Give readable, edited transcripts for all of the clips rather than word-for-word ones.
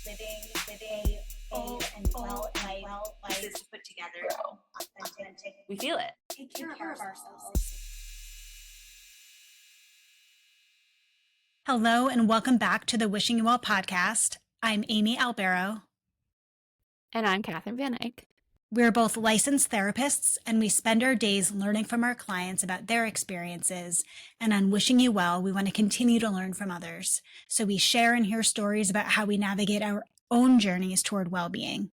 living a full and well life is put together, authentic. We feel it. Take care of ourselves. Hello and welcome back to the Wishing You Well podcast. I'm Amy Albero. And I'm Catherine Van Eyck. We're both licensed therapists, and we spend our days learning from our clients about their experiences. And on Wishing You Well, we want to continue to learn from others. So we share and hear stories about how we navigate our own journeys toward well-being.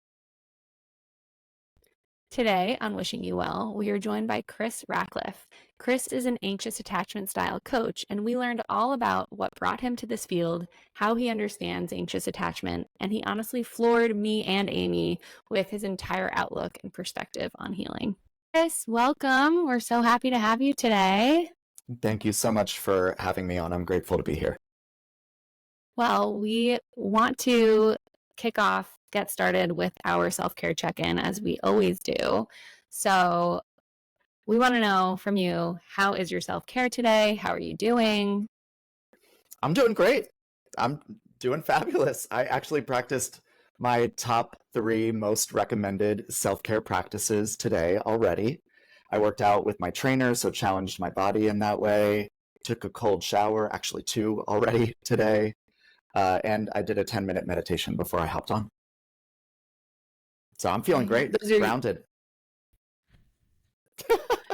Today on Wishing You Well, we are joined by Chris Rackliffe. Chris is an anxious attachment style coach, and we learned all about what brought him to this field, how he understands anxious attachment, and he honestly floored me and Amy with his entire outlook and perspective on healing. Chris, welcome. We're so happy to have you today. Thank you so much for having me on. I'm grateful to be here. Well, we want to get started with our self-care check-in as we always do. So we want to know from you, how is your self-care today? How are you doing? I'm doing great. I'm doing fabulous. I actually practiced my top 3 most recommended self-care practices today already. I worked out with my trainer, so challenged my body in that way. Took a cold shower, actually 2 already today. And I did a 10-minute meditation before I hopped on. So I'm feeling great, grounded.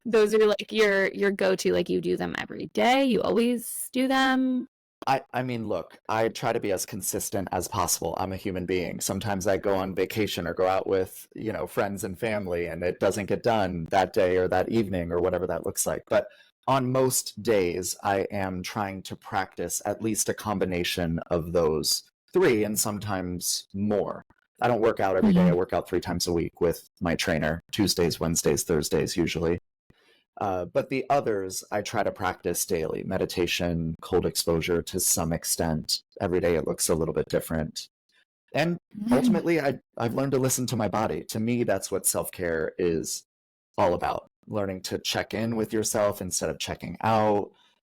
Those are like your go-to, like you do them every day? You always do them? I mean, look, I try to be as consistent as possible. I'm a human being. Sometimes I go on vacation or go out with, friends and family, and it doesn't get done that day or that evening or whatever that looks like. But on most days, I am trying to practice at least a combination of those 3 and sometimes more. I don't work out every day. I work out 3 times a week with my trainer, Tuesdays, Wednesdays, Thursdays, usually. But the others, I try to practice daily. Meditation, cold exposure to some extent. Every day it looks a little bit different. And ultimately, I've learned to listen to my body. To me, that's what self-care is all about. Learning to check in with yourself instead of checking out.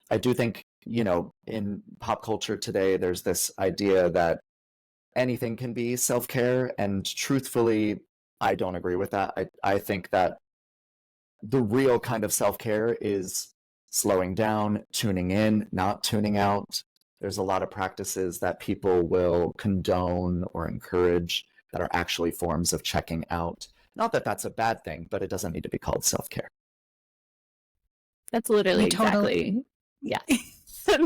I do think, in pop culture today, there's this idea that anything can be self-care. And truthfully, I don't agree with that. I think that the real kind of self-care is slowing down, tuning in, not tuning out. There's a lot of practices that people will condone or encourage that are actually forms of checking out. Not that that's a bad thing, but it doesn't need to be called self-care. That's literally exactly. Yeah.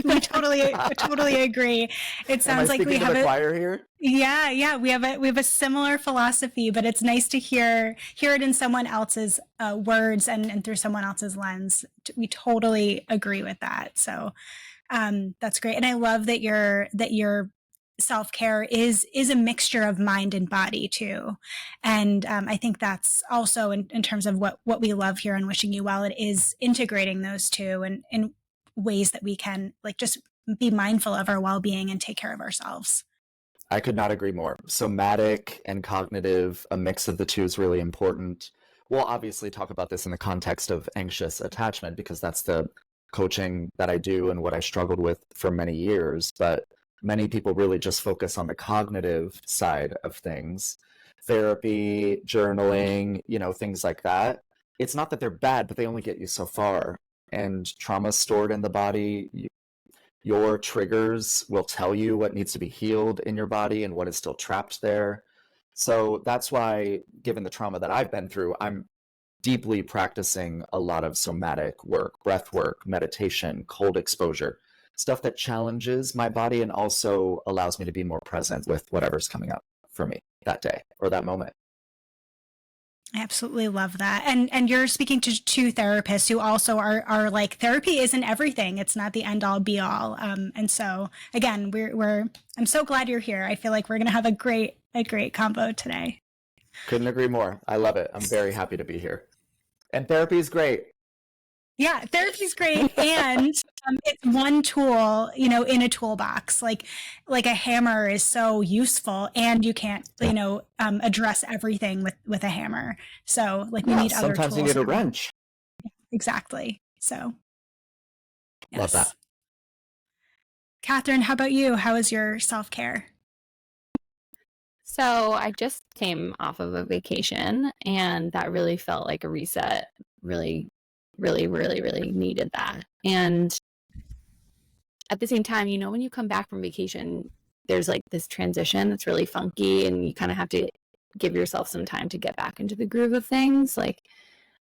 We totally agree. It sounds like we have a choir here. Yeah. We have a similar philosophy, but it's nice to hear it in someone else's words and through someone else's lens. We totally agree with that. So that's great, and I love that your self-care is a mixture of mind and body too. And I think that's also in terms of what we love here on Wishing You Well. It is integrating those two and ways that we can just be mindful of our well-being and take care of ourselves. I could not agree more. Somatic and cognitive, a mix of the two is really important. We'll obviously talk about this in the context of anxious attachment because that's the coaching that I do and what I struggled with for many years. But many people really just focus on the cognitive side of things. Therapy, journaling, things like that. It's not that they're bad, but they only get you so far. And trauma stored in the body, your triggers will tell you what needs to be healed in your body and what is still trapped there. So that's why, given the trauma that I've been through, I'm deeply practicing a lot of somatic work, breath work, meditation, cold exposure, stuff that challenges my body and also allows me to be more present with whatever's coming up for me that day or that moment. I absolutely love that. And you're speaking to 2 therapists who also are like, therapy isn't everything. It's not the end all be all. And so again, I'm so glad you're here. I feel like we're going to have a great combo today. Couldn't agree more. I love it. I'm very happy to be here. And therapy is great. Yeah, therapy's great, and it's one tool, in a toolbox. Like a hammer is so useful, and you can't, address everything with a hammer. So, we need other tools. Sometimes you need a wrench. Exactly. So, yes. Love that. Catherine, how about you? How is your self-care? So I just came off of a vacation, and that really felt like a reset. Really, really, really, really needed that. And at the same time, you know, when you come back from vacation, there's like this transition that's really funky, and you kind of have to give yourself some time to get back into the groove of things. Like,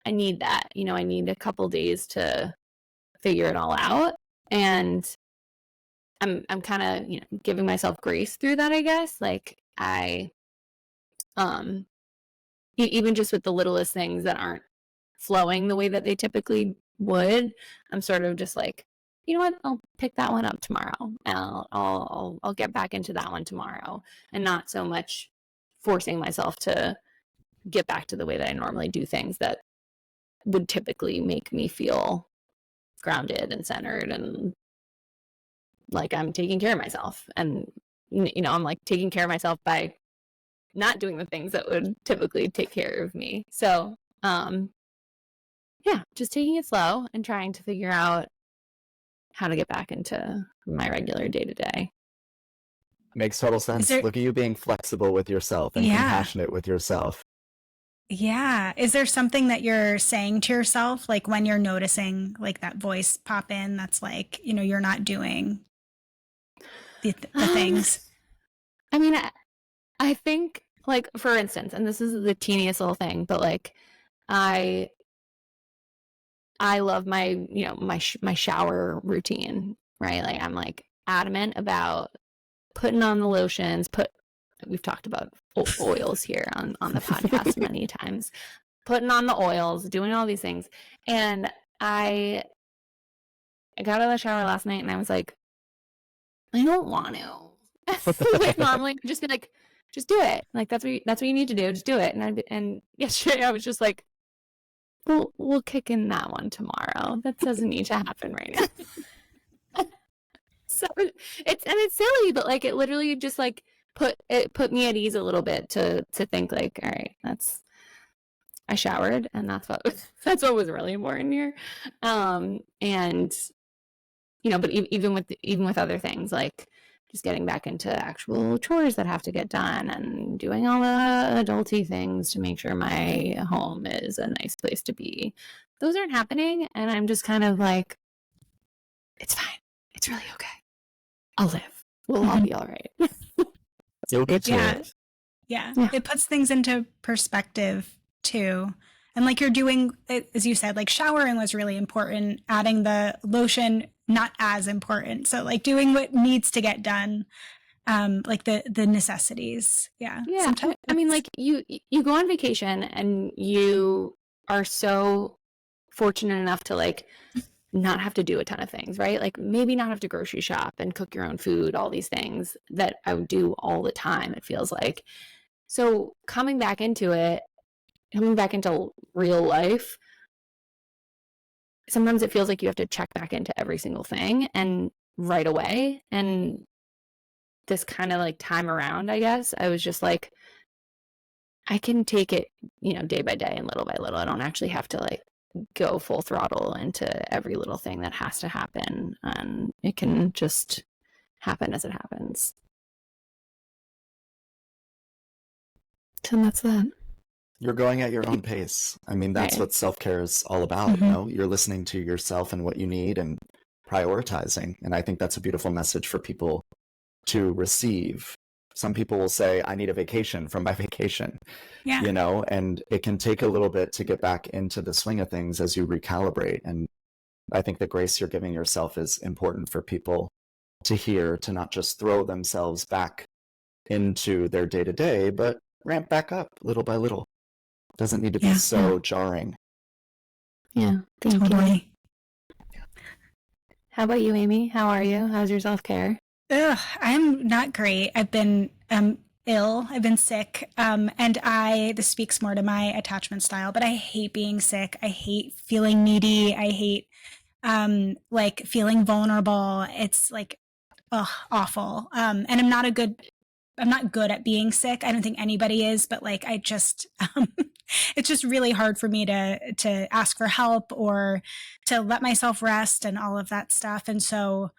I need that. You know, I need a couple days to figure it all out. And I'm kind of, you know, giving myself grace through that, I guess. Like, um even just with the littlest things that aren't flowing the way that they typically would, I'm sort of just like, you know what, I'll pick that one up tomorrow. I'll get back into that one tomorrow, and not so much forcing myself to get back to the way that I normally do things that would typically make me feel grounded and centered and like I'm taking care of myself. And you know, I'm like taking care of myself by not doing the things that would typically take care of me. So, yeah, just taking it slow and trying to figure out how to get back into my regular day to day. Makes total sense. there- Look at you being flexible with yourself and Yeah. compassionate with yourself. Yeah. Is there something that you're saying to yourself, like when you're noticing like that voice pop in that's like, you know, you're not doing the things? I mean, I think, like, for instance, and this is the teeniest little thing, but like, I love my, you know, my shower routine, right? Like, I'm like adamant about putting on the lotions. We've talked about oils here on the podcast many times. Putting on the oils, doing all these things, and I got out of the shower last night, and I was like, I don't want to. Like, normally, just be like, just do it. Like, that's what you need to do. Just do it. And yesterday, I was just like, we'll kick in that one tomorrow. That doesn't need to happen right now. So it's silly, but like, it literally just like put me at ease a little bit to think like, all right, I showered, and that's what was really important here. And you know, but even with other things, like just getting back into actual chores that have to get done and doing all the adulty things to make sure my home is a nice place to be. Those aren't happening, and I'm just kind of like, it's fine. It's really okay. I'll live. We'll all be all right. You'll get to Yeah. it. Yeah. Yeah. It puts things into perspective too. And like you're doing, as you said, like showering was really important. Adding the lotion, not as important. So like doing what needs to get done, like the necessities. Yeah. Yeah. Sometimes I mean, like, you go on vacation, and you are so fortunate enough to like not have to do a ton of things, right? Like, maybe not have to grocery shop and cook your own food, all these things that I would do all the time, it feels like. So coming back into real life, sometimes it feels like you have to check back into every single thing and right away. And this kind of like time around, I guess, I was just like, I can take it, you know, day by day and little by little. I don't actually have to like go full throttle into every little thing that has to happen. And it can just happen as it happens. So that's that. You're going at your own pace. I mean, that's Right. what self-care is all about, Mhm. you know? You're listening to yourself and what you need and prioritizing. And I think that's a beautiful message for people to receive. Some people will say, I need a vacation from my vacation, Yeah. you know, and it can take a little bit to get back into the swing of things as you recalibrate. And I think the grace you're giving yourself is important for people to hear, to not just throw themselves back into their day to day, but ramp back up little by little. Doesn't need to be Yeah. so jarring. Yeah. Thank you. Totally. How about you, Amy? How are you? How's your self-care? Ugh, I'm not great. I've been ill. I've been sick. And this speaks more to my attachment style, but I hate being sick. I hate feeling needy. I hate like feeling vulnerable. It's like awful. And I'm not good at being sick. I don't think anybody is, but like I just it's just really hard for me to ask for help or to let myself rest and all of that stuff. And so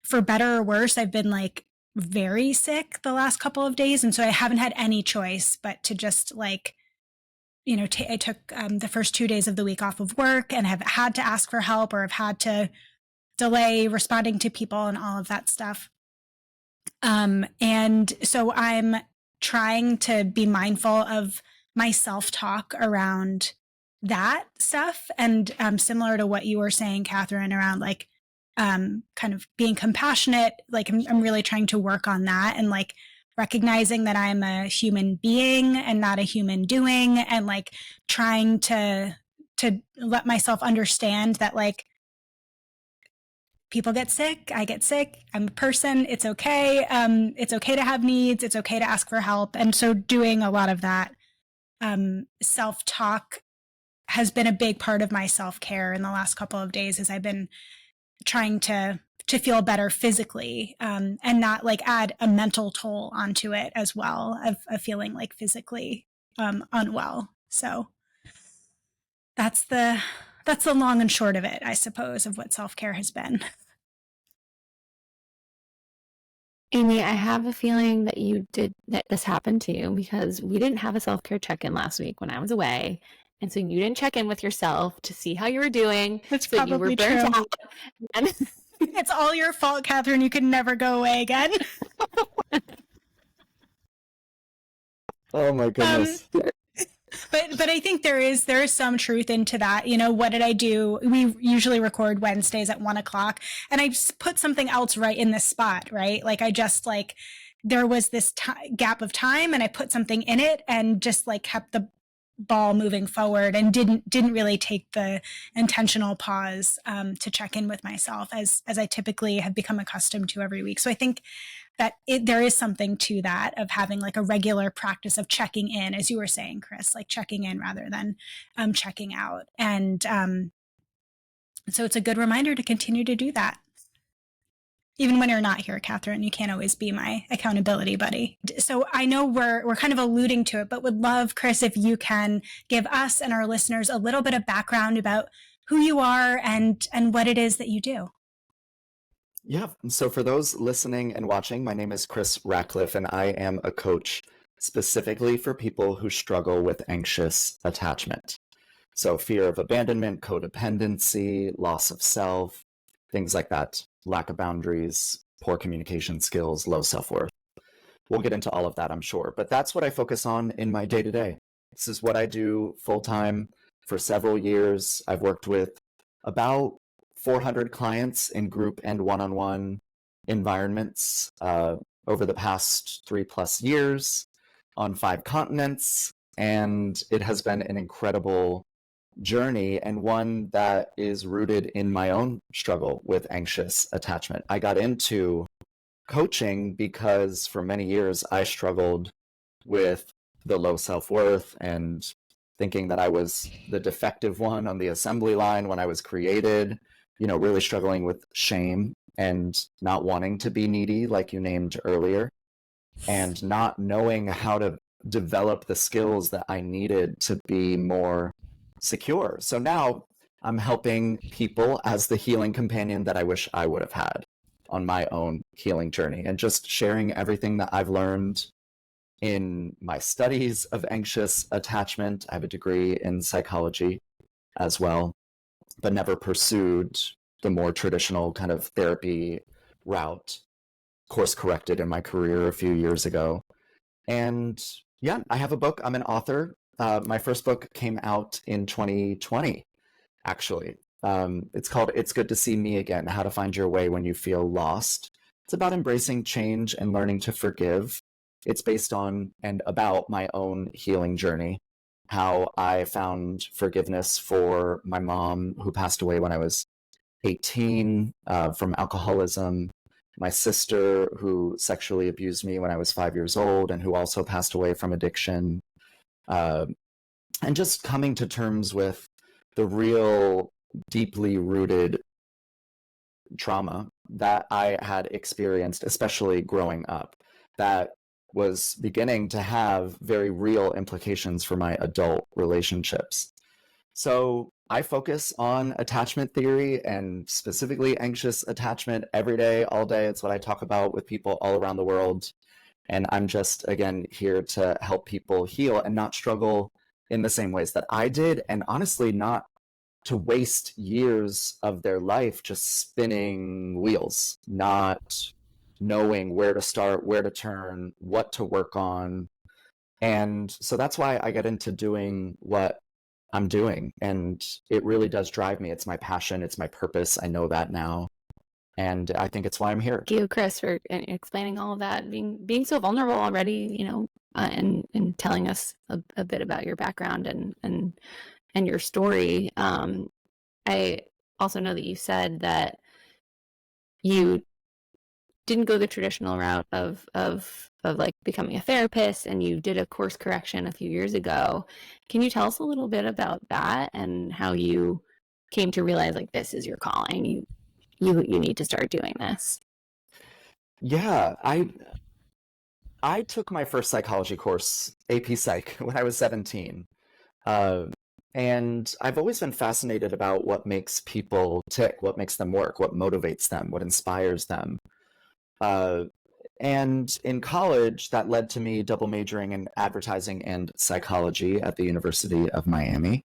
for better or worse, I've been like very sick the last couple of days. And so I haven't had any choice but to just like, I took the first 2 days of the week off of work and have had to ask for help or have had to delay responding to people and all of that stuff. And so I'm trying to be mindful of my self-talk around that stuff. And similar to what you were saying, Catherine, around like kind of being compassionate, like I'm really trying to work on that and like recognizing that I'm a human being and not a human doing, and like trying to let myself understand that like people get sick, I get sick, I'm a person, it's okay. It's okay to have needs, it's okay to ask for help. And so doing a lot of that self-talk has been a big part of my self-care in the last couple of days, as I've been trying to feel better physically, and not like add a mental toll onto it as well, of feeling like physically unwell. So that's the long and short of it, I suppose, of what self-care has been. Amy, I have a feeling that this happened to you because we didn't have a self-care check-in last week when I was away. And so you didn't check in with yourself to see how you were doing. That's so you were probably burnt true. out. And It's all your fault, Catherine. You can never go away again. Oh my goodness. But I think there is some truth into that. You know, what did I do? We usually record Wednesdays at 1:00, and I just put something else right in this spot, right? Like I just like there was this gap of time, and I put something in it, and just like kept the ball moving forward, and didn't really take the intentional pause to check in with myself as I typically have become accustomed to every week. So I think that there is something to that, of having like a regular practice of checking in, as you were saying, Chris, like checking in rather than checking out. And so it's a good reminder to continue to do that. Even when you're not here, Catherine, you can't always be my accountability buddy. So I know we're kind of alluding to it, but would love, Chris, if you can give us and our listeners a little bit of background about who you are and what it is that you do. Yeah. So for those listening and watching, my name is Chris Rackliffe, and I am a coach specifically for people who struggle with anxious attachment. So fear of abandonment, codependency, loss of self, things like that, lack of boundaries, poor communication skills, low self-worth. We'll get into all of that, I'm sure. But that's what I focus on in my day-to-day. This is what I do full-time for several years. I've worked with about 400 clients in group and one-on-one environments over the past 3+ years on 5 continents. And it has been an incredible journey, and one that is rooted in my own struggle with anxious attachment. I got into coaching because for many years I struggled with the low self-worth and thinking that I was the defective one on the assembly line when I was created, really struggling with shame and not wanting to be needy, like you named earlier, and not knowing how to develop the skills that I needed to be more secure. So now I'm helping people as the healing companion that I wish I would have had on my own healing journey, and just sharing everything that I've learned in my studies of anxious attachment. I have a degree in psychology as well, but never pursued the more traditional kind of therapy route. Course corrected in my career a few years ago. And yeah, I have a book. I'm an author. My first book came out in 2020, actually. It's called It's Good to See Me Again, How to Find Your Way When You Feel Lost. It's about embracing change and learning to forgive. It's based on and about my own healing journey, how I found forgiveness for my mom, who passed away when I was 18 from alcoholism, my sister, who sexually abused me when I was 5 years old and who also passed away from addiction, and just coming to terms with the real deeply rooted trauma that I had experienced, especially growing up, that was beginning to have very real implications for my adult relationships. So I focus on attachment theory and specifically anxious attachment every day, all day. It's what I talk about with people all around the world. And I'm just, again, here to help people heal and not struggle in the same ways that I did. And honestly, not to waste years of their life just spinning wheels, not knowing where to start, where to turn, what to work on. And so that's why I get into doing what I'm doing. And it really does drive me. It's my passion. It's my purpose. I know that now. And I think it's why I'm here. Thank you, Chris, for explaining all of that, being so vulnerable already, and telling us a bit about your background and your story. I also know that you said that you didn't go the traditional route of like becoming a therapist, and you did a course correction a few years ago. Can you tell us a little bit about that and how you came to realize like this is your calling? You need to start doing this. Yeah, I took my first psychology course, AP Psych, when I was 17. And I've always been fascinated about what makes people tick, what makes them work, what motivates them, what inspires them. And in college, that led to me double majoring in advertising and psychology at the University of Miami.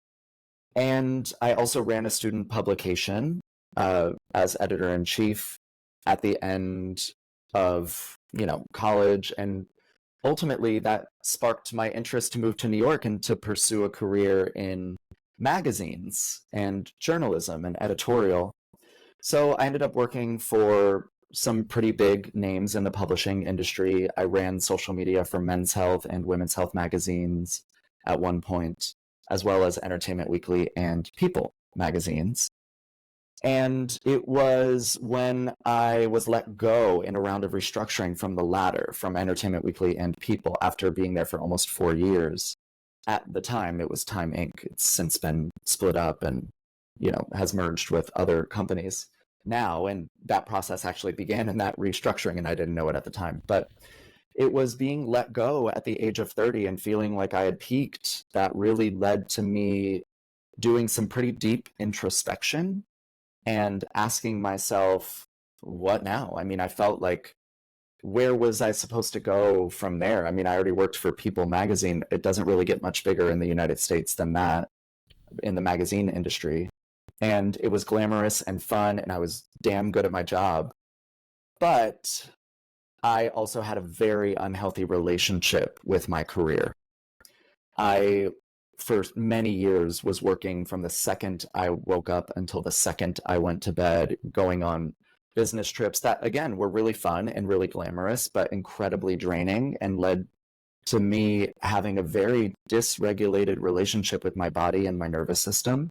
And I also ran a student publication as editor-in-chief at the end of, college. And ultimately, that sparked my interest to move to New York and to pursue a career in magazines and journalism and editorial. So I ended up working for some pretty big names in the publishing industry. I ran social media for Men's Health and Women's Health magazines at one point, as well as Entertainment Weekly and People magazines. And it was when I was let go in a round of restructuring from the latter, from Entertainment Weekly and People, after being there for almost 4 years. At the time, it was Time Inc. It's since been split up and, has merged with other companies now. And that process actually began in that restructuring, and I didn't know it at the time. But it was being let go at the age of 30 and feeling like I had peaked that really led to me doing some pretty deep introspection and asking myself, what now? I mean, I felt like, where was I supposed to go from there? I mean, I already worked for People magazine. It doesn't really get much bigger in the United States than that in the magazine industry. And it was glamorous and fun, and I was damn good at my job. But I also had a very unhealthy relationship with my career. I, for many years, was working from the second I woke up until the second I went to bed, going on business trips that, again, were really fun and really glamorous, but incredibly draining, and led to me having a very dysregulated relationship with my body and my nervous system,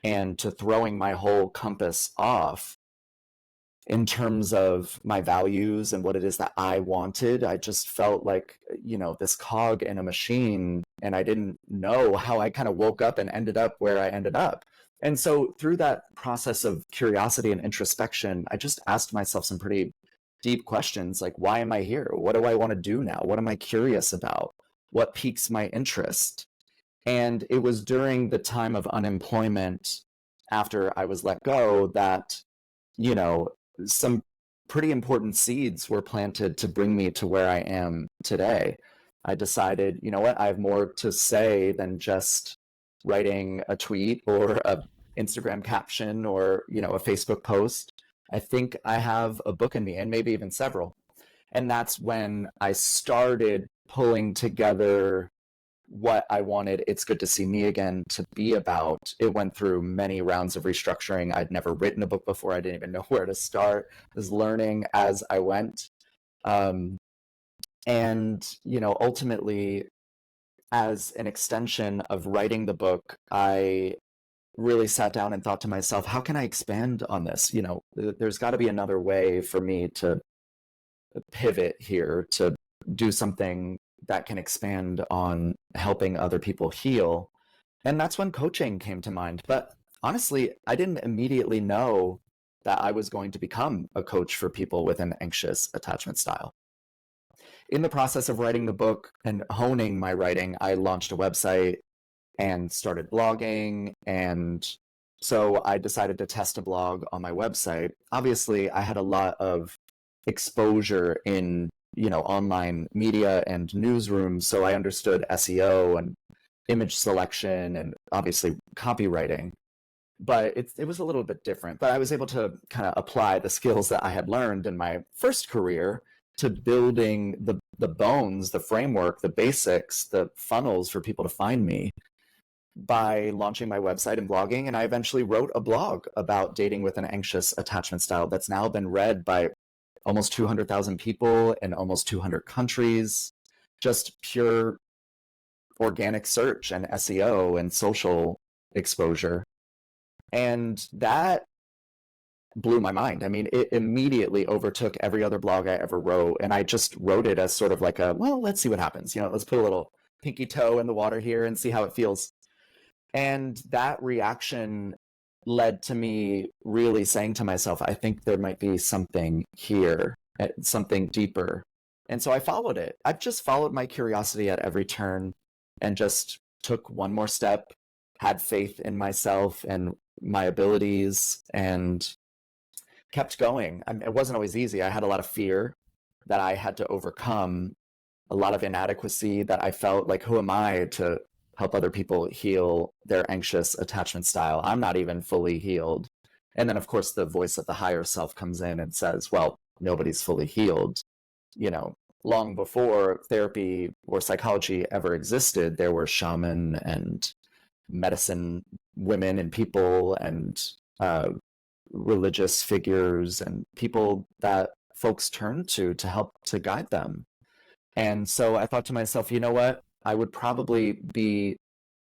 and to throwing my whole compass off in terms of my values and what it is that I wanted. I just felt like, this cog in a machine, and I didn't know how I kind of woke up and ended up where I ended up. And so through that process of curiosity and introspection, I just asked myself some pretty deep questions, like, why am I here? What do I want to do now? What am I curious about? What piques my interest? And it was during the time of unemployment after I was let go that, some pretty important seeds were planted to bring me to where I am today. I decided, you know what, I have more to say than just writing a tweet or a Instagram caption or, a Facebook post. I think I have a book in me, and maybe even several. And that's when I started pulling together what I wanted It's Good to See Me Again to be about. It went through many rounds of restructuring. I'd never written a book before. I didn't even know where to start. I was learning as I went. Ultimately, as an extension of writing the book, I really sat down and thought to myself, how can I expand on this? There's got to be another way for me to pivot here, to do something that can expand on helping other people heal. And that's when coaching came to mind. But honestly, I didn't immediately know that I was going to become a coach for people with an anxious attachment style. In the process of writing the book and honing my writing, I launched a website and started blogging. And so I decided to test a blog on my website. Obviously, I had a lot of exposure in, online media and newsrooms. So I understood SEO and image selection and obviously copywriting. But it was a little bit different. But I was able to kind of apply the skills that I had learned in my first career to building the bones, the framework, the basics, the funnels for people to find me by launching my website and blogging. And I eventually wrote a blog about dating with an anxious attachment style that's now been read by almost 200,000 people in almost 200 countries. Just pure organic search and SEO and social exposure. And that blew my mind. I mean, it immediately overtook every other blog I ever wrote. And I just wrote it as sort of like well, let's see what happens. Let's put a little pinky toe in the water here and see how it feels. And that reaction led to me really saying to myself, I think there might be something here, something deeper. And so I followed it. I've just followed my curiosity at every turn and just took one more step, had faith in myself and my abilities, and kept going. It wasn't always easy. I had a lot of fear that I had to overcome, a lot of inadequacy that I felt like, who am I to help other people heal their anxious attachment style? I'm not even fully healed. And then, of course, the voice of the higher self comes in and says, well, nobody's fully healed. Long before therapy or psychology ever existed, there were shaman and medicine women and people and religious figures and people that folks turn to help to guide them. And so I thought to myself, you know what? I would probably be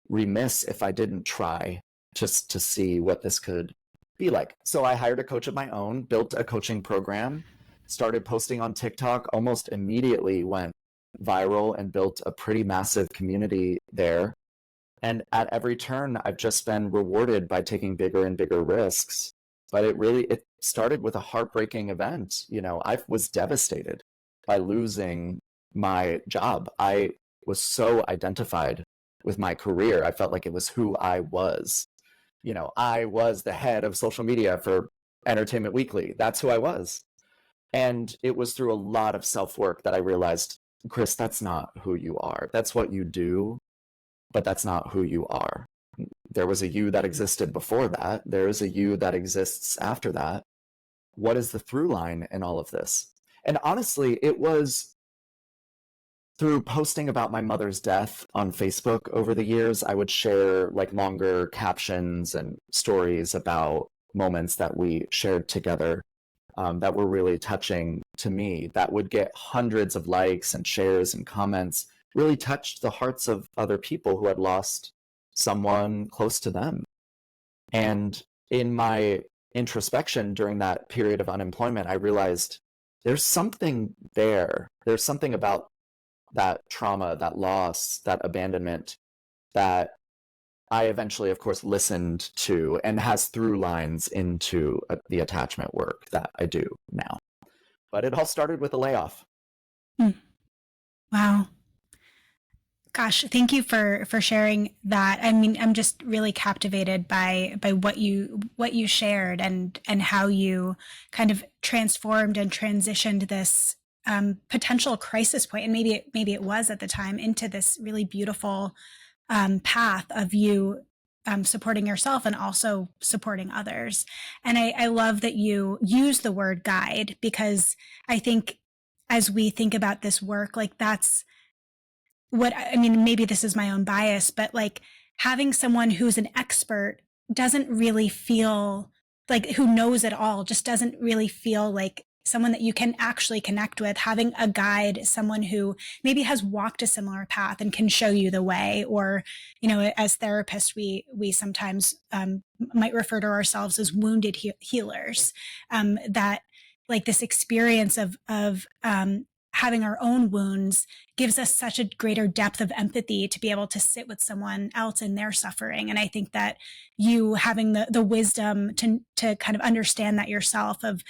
remiss if I didn't try just to see what this could be like. So I hired a coach of my own, built a coaching program, started posting on TikTok, almost immediately went viral and built a pretty massive community there. And at every turn, I've just been rewarded by taking bigger and bigger risks. But it started with a heartbreaking event. I was devastated by losing my job. I was so identified with my career. I felt like it was who I was. I was the head of social media for Entertainment Weekly. That's who I was. And it was through a lot of self-work that I realized, Chris, that's not who you are. That's what you do, but that's not who you are. There was a you that existed before that. There is a you that exists after that. What is the through line in all of this? And honestly, it was through posting about my mother's death on Facebook over the years. I would share like longer captions and stories about moments that we shared together that were really touching to me, that would get hundreds of likes and shares and comments, really touched the hearts of other people who had lost someone close to them. And in my introspection during that period of unemployment, I realized there's something there. There's something about that trauma, that loss, that abandonment that I eventually, of course, listened to and has through lines into the attachment work that I do now. But it all started with a layoff. Wow. Gosh, thank you for sharing that. I mean, I'm just really captivated by what you shared and how you kind of transformed and transitioned this potential crisis point, and maybe it was at the time, into this really beautiful path of you supporting yourself and also supporting others. And I love that you use the word guide, because I think as we think about this work, like that's what I mean, maybe this is my own bias, but like having someone who's an expert doesn't really feel like, who knows it all, just doesn't really feel like someone that you can actually connect with. Having a guide, someone who maybe has walked a similar path and can show you the way, or, as therapists, we sometimes might refer to ourselves as wounded healers, that like this experience of having our own wounds gives us such a greater depth of empathy to be able to sit with someone else in their suffering. And I think that you having the wisdom to kind of understand that yourself, of,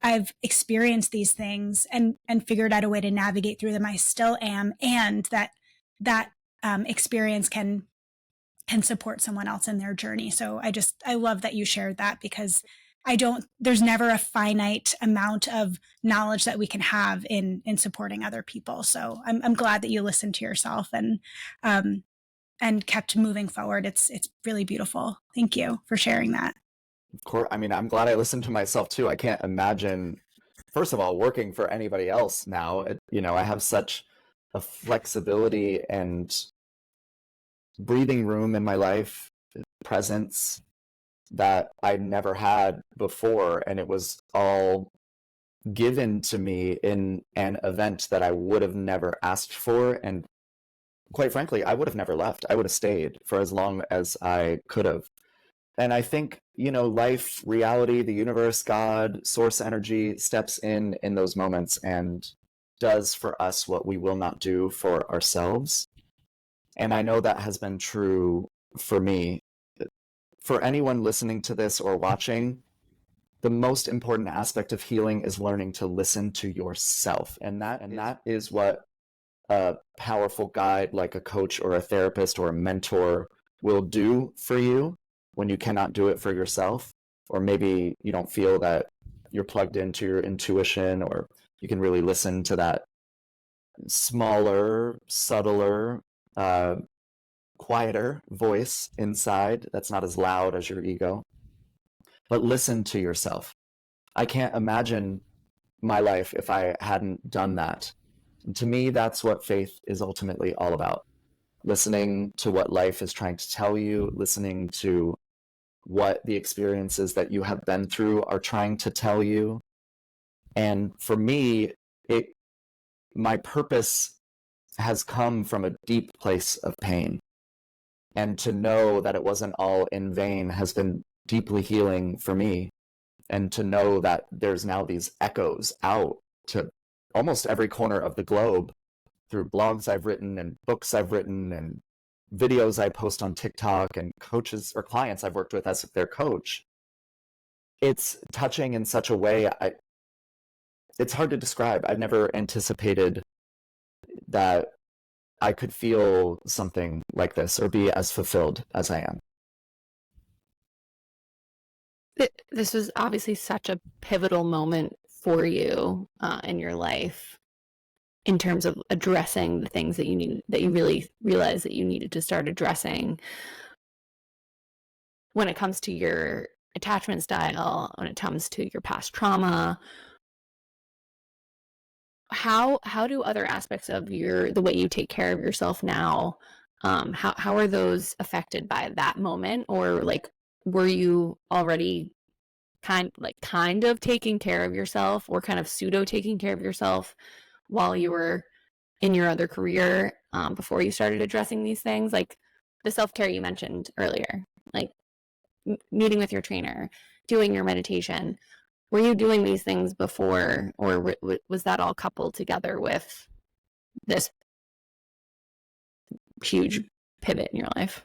I've experienced these things and figured out a way to navigate through them. I still am. And that experience can can support someone else in their journey. So I love that you shared that, because there's never a finite amount of knowledge that we can have in supporting other people. So I'm glad that you listened to yourself and kept moving forward. It's really beautiful. Thank you for sharing that. Of course, I mean, I'm glad I listened to myself too. I can't imagine, first of all, working for anybody else now. I have such a flexibility and breathing room in my life, presence that I never had before. And it was all given to me in an event that I would have never asked for. And quite frankly, I would have never left. I would have stayed for as long as I could have. And I think, life, reality, the universe, God, source energy steps in those moments and does for us what we will not do for ourselves. And I know that has been true for me. For anyone listening to this or watching, the most important aspect of healing is learning to listen to yourself. And that is what a powerful guide like a coach or a therapist or a mentor will do for you when you cannot do it for yourself, or maybe you don't feel that you're plugged into your intuition, or you can really listen to that smaller, subtler, quieter voice inside that's not as loud as your ego. But listen to yourself. I can't imagine my life if I hadn't done that. And to me, that's what faith is ultimately all about. Listening to what life is trying to tell you, listening to what the experiences that you have been through are trying to tell you. And for me, my purpose has come from a deep place of pain. And to know that it wasn't all in vain has been deeply healing for me. And to know that there's now these echoes out to almost every corner of the globe through blogs I've written and books I've written and videos I post on TikTok and coaches or clients I've worked with as their coach. It's touching in such a way, it's hard to describe. I've never anticipated that I could feel something like this or be as fulfilled as I am. This was obviously such a pivotal moment for you in your life, in terms of addressing the things that you really realized that you needed to start addressing. When it comes to your attachment style, when it comes to your past trauma, how do other aspects of the way you take care of yourself now, how are those affected by that moment? Or like, were you already kind of taking care of yourself, or kind of pseudo taking care of yourself while you were in your other career, before you started addressing these things, like the self-care you mentioned earlier, like meeting with your trainer, doing your meditation? Were you doing these things before, or was that all coupled together with this huge pivot in your life?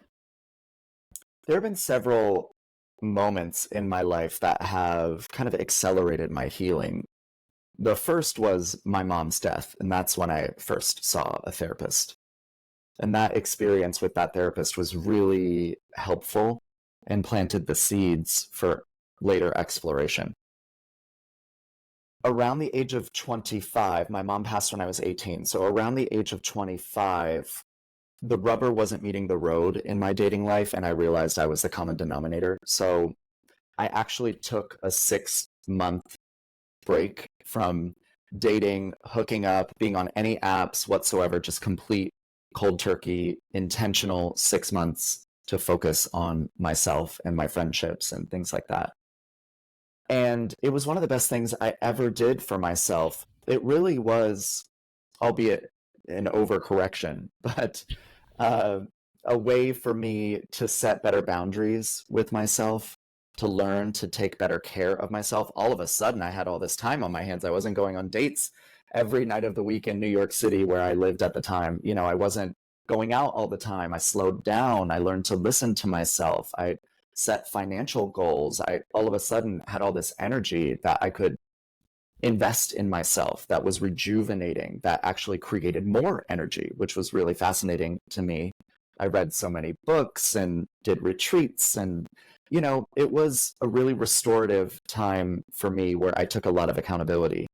There have been several moments in my life that have kind of accelerated my healing. The first was my mom's death, and that's when I first saw a therapist. And that experience with that therapist was really helpful and planted the seeds for later exploration. Around the age of 25, my mom passed when I was 18. So around the age of 25, the rubber wasn't meeting the road in my dating life, and I realized I was the common denominator. So I actually took a 6-month break from dating, hooking up, being on any apps whatsoever, just complete cold turkey, intentional 6 months to focus on myself and my friendships and things like that. And it was one of the best things I ever did for myself. It really was, albeit an overcorrection, but a way for me to set better boundaries with myself, to learn to take better care of myself. All of a sudden, I had all this time on my hands. I wasn't going on dates every night of the week in New York City, where I lived at the time. I wasn't going out all the time. I slowed down. I learned to listen to myself. I set financial goals. I all of a sudden had all this energy that I could invest in myself, that was rejuvenating, that actually created more energy, which was really fascinating to me. I read so many books and did retreats, and it was a really restorative time for me where I took a lot of accountability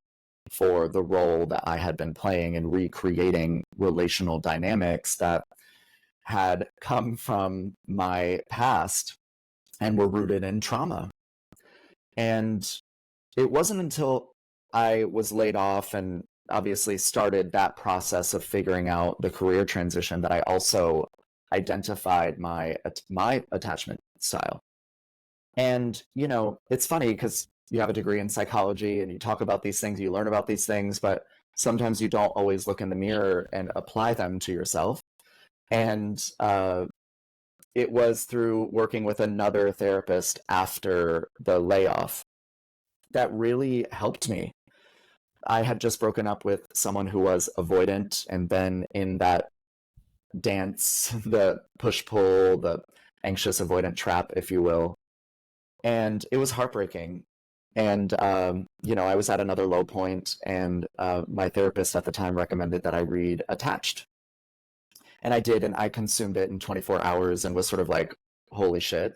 for the role that I had been playing in recreating relational dynamics that had come from my past and were rooted in trauma. And it wasn't until I was laid off and obviously started that process of figuring out the career transition that I also identified my attachment style. And it's funny because you have a degree in psychology and you talk about these things, you learn about these things, but sometimes you don't always look in the mirror and apply them to yourself. And it was through working with another therapist after the layoff that really helped me. I had just broken up with someone who was avoidant and then in that dance, the push-pull, the anxious avoidant trap, if you will. And it was heartbreaking. And, I was at another low point, and my therapist at the time recommended that I read Attached. And I did, and I consumed it in 24 hours and was sort of like, holy shit.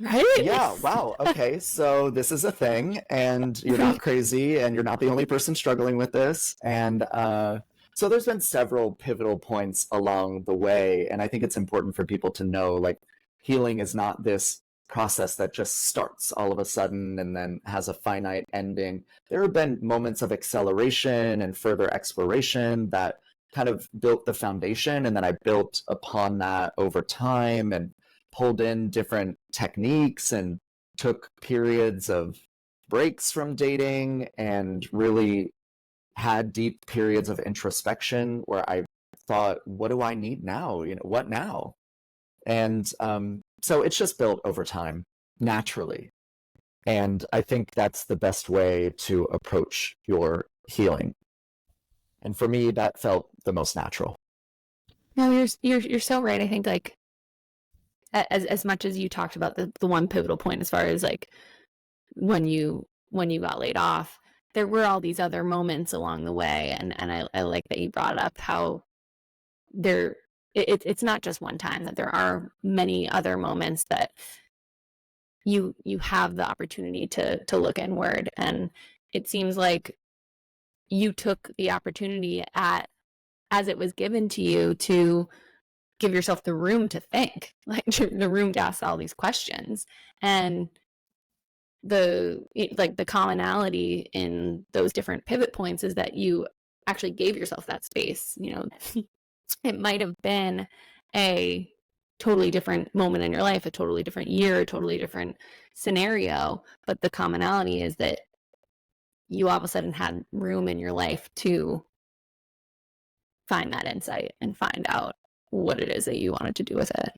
Right? Yeah, wow. Okay, so this is a thing, and you're not crazy, and you're not the only person struggling with this. And so there's been several pivotal points along the way, and I think it's important for people to know, like, healing is not this process that just starts all of a sudden and then has a finite ending. There have been moments of acceleration and further exploration that kind of built the foundation, and then I built upon that over time and pulled in different techniques and took periods of breaks from dating and really had deep periods of introspection where I thought, what do I need now? What now? And so it's just built over time, naturally. And I think that's the best way to approach your healing. And for me, that felt the most natural. No, you're so right. I think like as much as you talked about the one pivotal point as far as like when you got laid off, there were all these other moments along the way, and I like that you brought up how it's not just one time, that there are many other moments that you have the opportunity to look inward. And it seems like you took the opportunity as it was given to you to give yourself the room to think, like the room to ask all these questions. And the commonality in those different pivot points is that you actually gave yourself that space. It might have been a totally different moment in your life, a totally different year, a totally different scenario, but the commonality is that you all of a sudden had room in your life to find that insight and find out what it is that you wanted to do with it.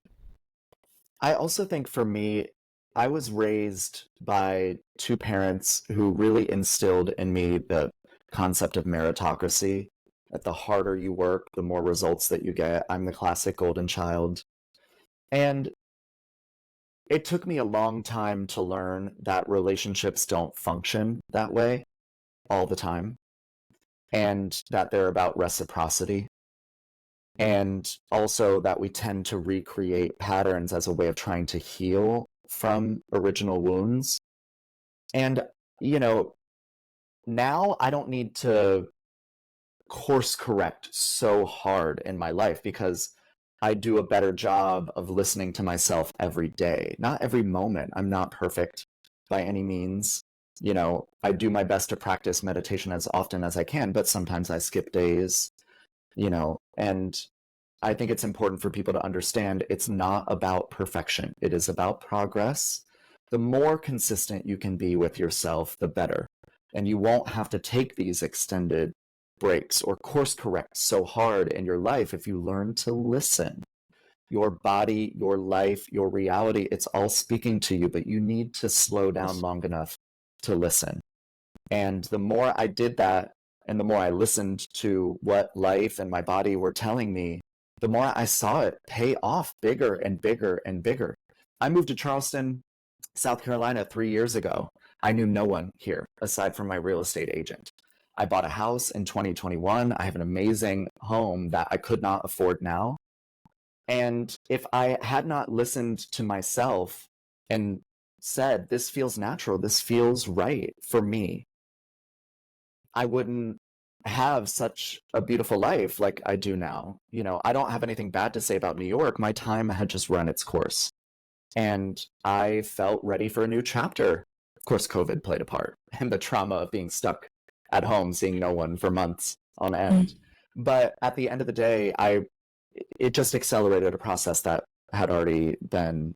I also think for me, I was raised by two parents who really instilled in me the concept of meritocracy, that the harder you work, the more results that you get. I'm the classic golden child. And it took me a long time to learn that relationships don't function that way all the time, and that they're about reciprocity. And also that we tend to recreate patterns as a way of trying to heal from original wounds. And, now I don't need to course correct so hard in my life because I do a better job of listening to myself every day. Not every moment. I'm not perfect by any means. I do my best to practice meditation as often as I can, but sometimes I skip days, and I think it's important for people to understand it's not about perfection. It is about progress. The more consistent you can be with yourself, the better. And you won't have to take these extended breaks or course correct so hard in your life if you learn to listen. Your body, your life, your reality, it's all speaking to you, but you need to slow down long enough to listen. And the more I did that, and the more I listened to what life and my body were telling me, the more I saw it pay off bigger and bigger and bigger. I moved to Charleston, South Carolina 3 years ago. I knew no one here aside from my real estate agent. I bought a house in 2021. I have an amazing home that I could not afford now. And if I had not listened to myself and said, this feels natural, this feels right for me, I wouldn't have such a beautiful life like I do now. You know, I don't have anything bad to say about New York. My time had just run its course. And I felt ready for a new chapter. Of course, COVID played a part, and the trauma of being stuck at home, seeing no one for months on end. But at the end of the day, it just accelerated a process that had already been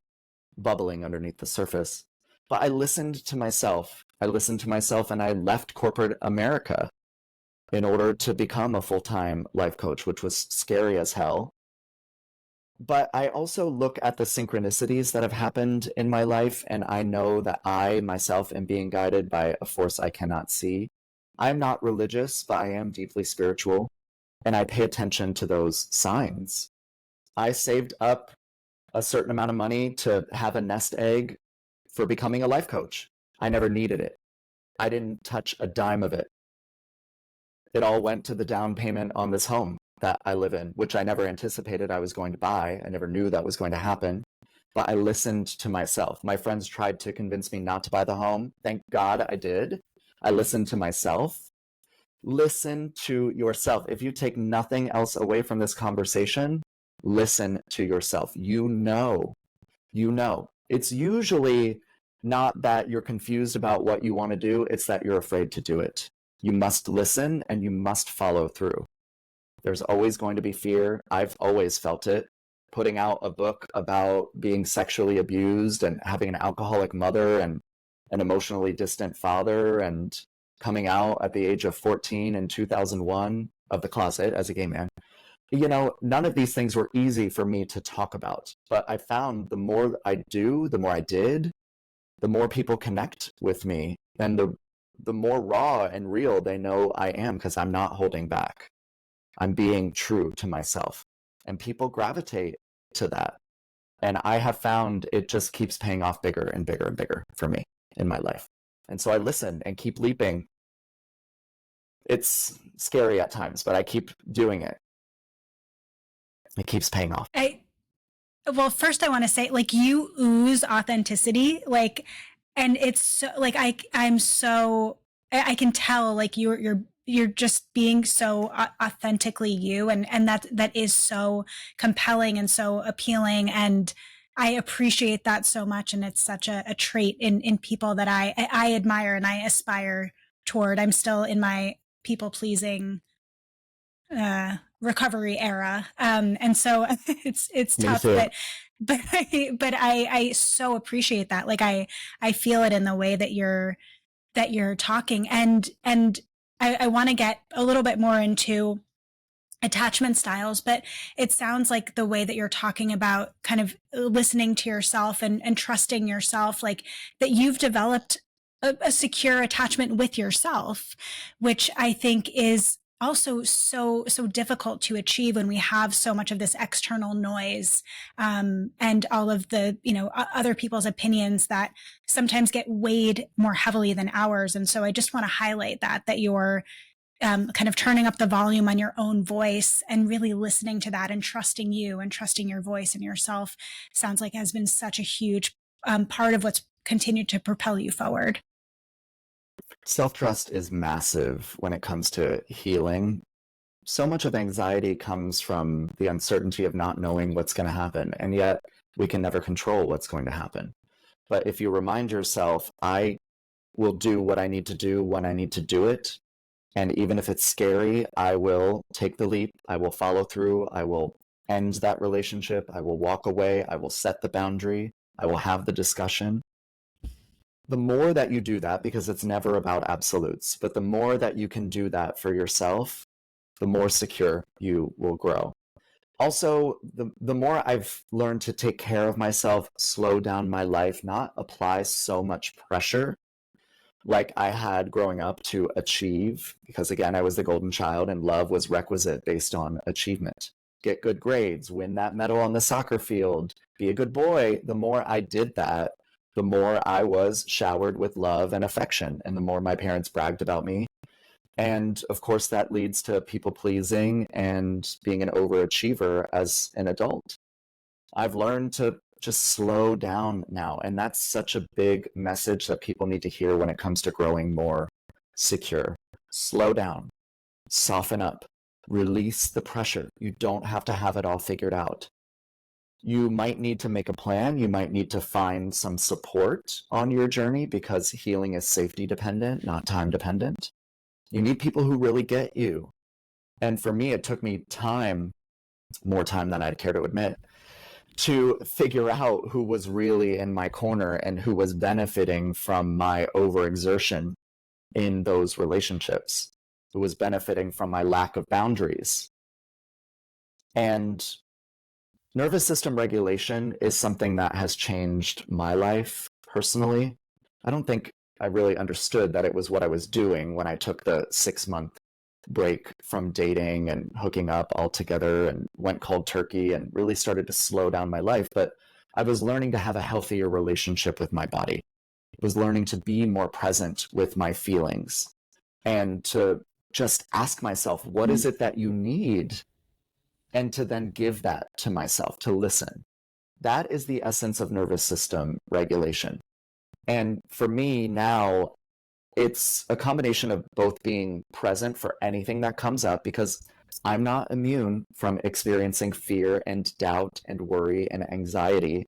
bubbling underneath the surface. But I listened to myself. I listened to myself, and I left corporate America in order to become a full-time life coach, which was scary as hell. But I also look at the synchronicities that have happened in my life, and I know that I myself am being guided by a force I cannot see. I'm not religious, but I am deeply spiritual, and I pay attention to those signs. I saved up a certain amount of money to have a nest egg for becoming a life coach. I never needed it. I didn't touch a dime of it. It all went to the down payment on this home that I live in, which I never anticipated I was going to buy. I never knew that was going to happen, but I listened to myself. My friends tried to convince me not to buy the home. Thank God I did. I listened to myself. Listen to yourself. If you take nothing else away from this conversation, listen to yourself. You know. It's usually not that you're confused about what you want to do, it's that you're afraid to do it. You must listen and you must follow through. There's always going to be fear. I've always felt it. Putting out a book about being sexually abused and having an alcoholic mother and an emotionally distant father, and coming out at the age of 14 in 2001 of the closet as a gay man. You know, none of these things were easy for me to talk about, but I found the more I do, the more I did, the more people connect with me, and the more raw and real they know I am, because I'm not holding back. I'm being true to myself, and people gravitate to that. And I have found it just keeps paying off bigger and bigger and bigger for me in my life. And so I listen and keep leaping. It's scary at times, but I keep doing it. It keeps paying off. Well, first I want to say, like, you ooze authenticity, like, and it's so, like, I can tell, like, you're just being so authentically you, and that is so compelling and so appealing, and I appreciate that so much, and it's such a trait in people that I admire and I aspire toward. I'm still in my people pleasing recovery era, and so it's Me tough, too. but I so appreciate that. Like, I feel it in the way that you're talking, and I want to get a little bit more into attachment styles, but it sounds like the way that you're talking about kind of listening to yourself and trusting yourself, like, that you've developed a secure attachment with yourself, which I think is also so difficult to achieve when we have so much of this external noise, and all of the other people's opinions that sometimes get weighed more heavily than ours. And so I just want to highlight that you're kind of turning up the volume on your own voice and really listening to that and trusting you and trusting your voice and yourself sounds like has been such a huge part of what's continued to propel you forward. Self-trust is massive when it comes to healing. So much of anxiety comes from the uncertainty of not knowing what's going to happen, and yet we can never control what's going to happen. But if you remind yourself, I will do what I need to do when I need to do it, and even if it's scary, I will take the leap, I will follow through, I will end that relationship, I will walk away, I will set the boundary, I will have the discussion. The more that you do that, because it's never about absolutes, but the more that you can do that for yourself, the more secure you will grow. Also, the more I've learned to take care of myself, slow down my life, not apply so much pressure like I had growing up to achieve, because again, I was the golden child and love was requisite based on achievement. Get good grades, win that medal on the soccer field, be a good boy. The more I did that, the more I was showered with love and affection, and the more my parents bragged about me. And of course, that leads to people pleasing and being an overachiever as an adult. I've learned to just slow down now. And that's such a big message that people need to hear when it comes to growing more secure. Slow down, soften up, release the pressure. You don't have to have it all figured out. You might need to make a plan. You might need to find some support on your journey because healing is safety dependent, not time dependent. You need people who really get you. And for me, it took me time, more time than I'd care to admit, to figure out who was really in my corner and who was benefiting from my overexertion in those relationships, who was benefiting from my lack of boundaries. And nervous system regulation is something that has changed my life personally. I don't think I really understood that it was what I was doing when I took the 6-month break from dating and hooking up altogether and went cold turkey and really started to slow down my life. But I was learning to have a healthier relationship with my body. I was learning to be more present with my feelings and to just ask myself, what is it that you need? And to then give that to myself, to listen. That is the essence of nervous system regulation. And for me now, it's a combination of both being present for anything that comes up, because I'm not immune from experiencing fear and doubt and worry and anxiety.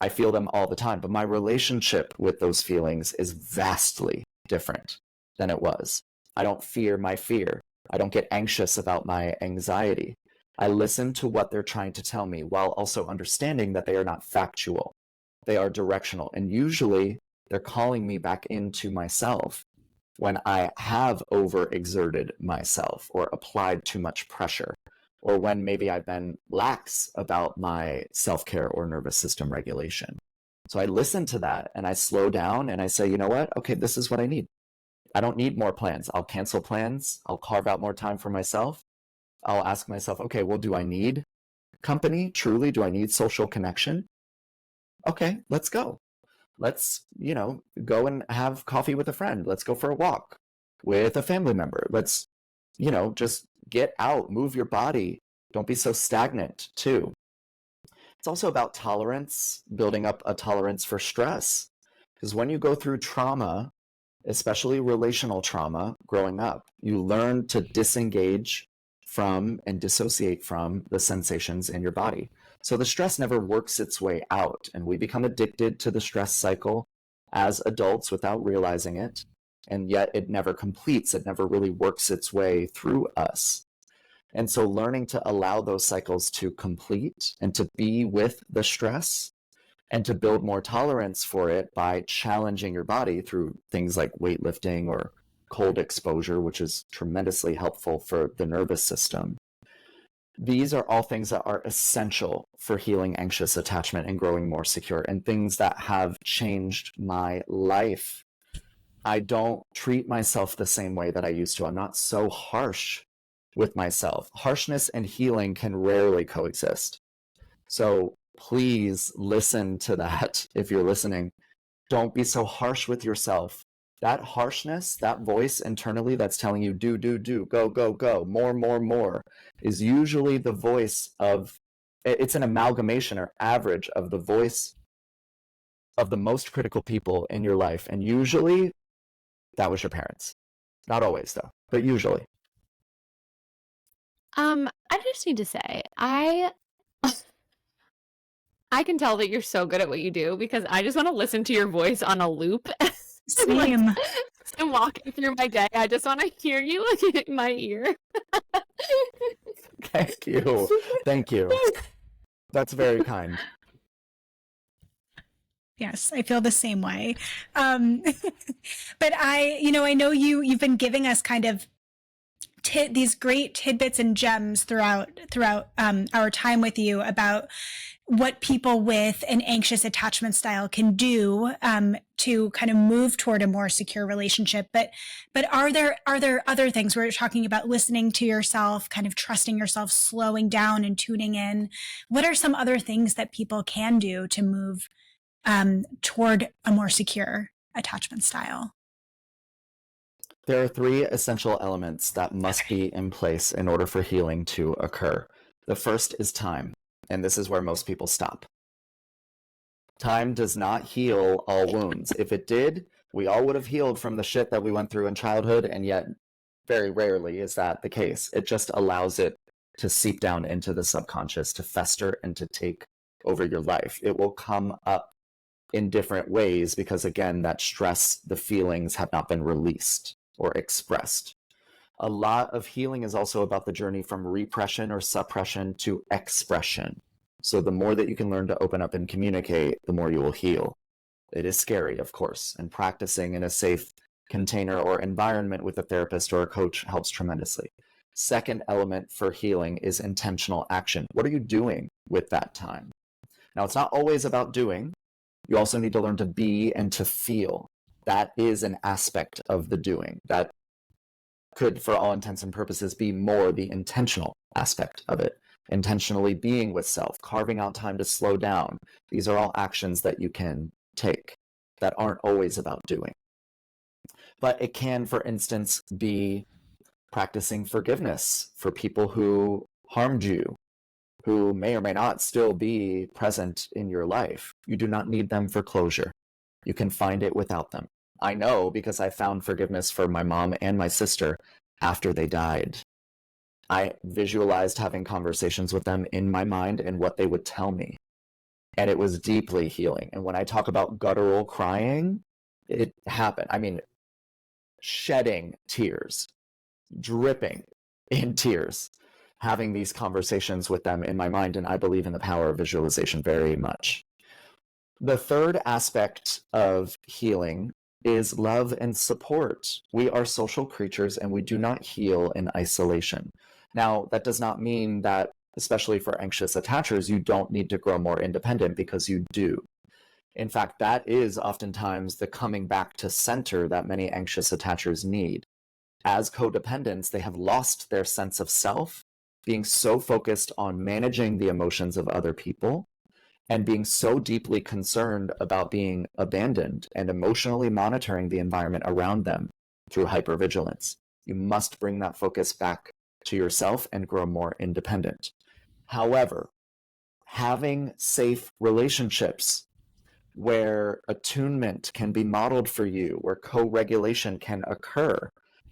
I feel them all the time, but my relationship with those feelings is vastly different than it was. I don't fear my fear. I don't get anxious about my anxiety. I listen to what they're trying to tell me while also understanding that they are not factual. They are directional. And usually they're calling me back into myself when I have overexerted myself or applied too much pressure, or when maybe I've been lax about my self-care or nervous system regulation. So I listen to that and I slow down and I say, you know what? Okay, this is what I need. I don't need more plans. I'll cancel plans. I'll carve out more time for myself. I'll ask myself, okay, well, do I need company? Truly, do I need social connection? Okay, let's go. Let's, go and have coffee with a friend. Let's go for a walk with a family member. Let's, just get out, move your body. Don't be so stagnant too. It's also about tolerance, building up a tolerance for stress. Because when you go through trauma, especially relational trauma growing up, you learn to disengage from and dissociate from the sensations in your body. So the stress never works its way out, and we become addicted to the stress cycle as adults without realizing it, and yet it never completes. It never really works its way through us. And so learning to allow those cycles to complete and to be with the stress and to build more tolerance for it by challenging your body through things like weightlifting or cold exposure, which is tremendously helpful for the nervous system. These are all things that are essential for healing anxious attachment and growing more secure, and things that have changed my life. I don't treat myself the same way that I used to. I'm not so harsh with myself. Harshness and healing can rarely coexist. So please listen to that if you're listening. Don't be so harsh with yourself. That harshness, that voice internally that's telling you, do, go, more, is usually the voice of, it's an amalgamation or average of the voice of the most critical people in your life. And usually that was your parents. Not always though, but usually. I just need to say, I can tell that you're so good at what you do because I just want to listen to your voice on a loop. Same. I'm walking through my day. I just want to hear you in my ear. Thank you. Thank you. That's very kind. Yes, I feel the same way. But I know you've been giving us kind of these great tidbits and gems throughout our time with you about what people with an anxious attachment style can do to kind of move toward a more secure relationship. But are there other things where you're talking about listening to yourself, kind of trusting yourself, slowing down and tuning in? What are some other things that people can do to move toward a more secure attachment style? There are 3 essential elements that must be in place in order for healing to occur. The first is time. And this is where most people stop. Time does not heal all wounds. If it did, we all would have healed from the shit that we went through in childhood, and yet very rarely is that the case. It just allows it to seep down into the subconscious, to fester and to take over your life. It will come up in different ways because, again, that stress, the feelings have not been released or expressed. A lot of healing is also about the journey from repression or suppression to expression. So the more that you can learn to open up and communicate, the more you will heal. It is scary, of course, and practicing in a safe container or environment with a therapist or a coach helps tremendously. Second element for healing is intentional action. What are you doing with that time? Now, it's not always about doing. You also need to learn to be and to feel. That is an aspect of the doing. That could, for all intents and purposes, be more the intentional aspect of it. Intentionally being with self, carving out time to slow down. These are all actions that you can take that aren't always about doing. But it can, for instance, be practicing forgiveness for people who harmed you, who may or may not still be present in your life. You do not need them for closure. You can find it without them. I know because I found forgiveness for my mom and my sister after they died. I visualized having conversations with them in my mind and what they would tell me. And it was deeply healing. And when I talk about guttural crying, it happened. I mean, shedding tears, dripping in tears, having these conversations with them in my mind. And I believe in the power of visualization very much. The third aspect of healing is love and support. We are social creatures and we do not heal in isolation. Now, that does not mean that, especially for anxious attachers, you don't need to grow more independent, because you do. In fact, that is oftentimes the coming back to center that many anxious attachers need. As codependents, they have lost their sense of self, being so focused on managing the emotions of other people and being so deeply concerned about being abandoned and emotionally monitoring the environment around them through hypervigilance. You must bring that focus back to yourself and grow more independent. However, having safe relationships where attunement can be modeled for you, where co-regulation can occur,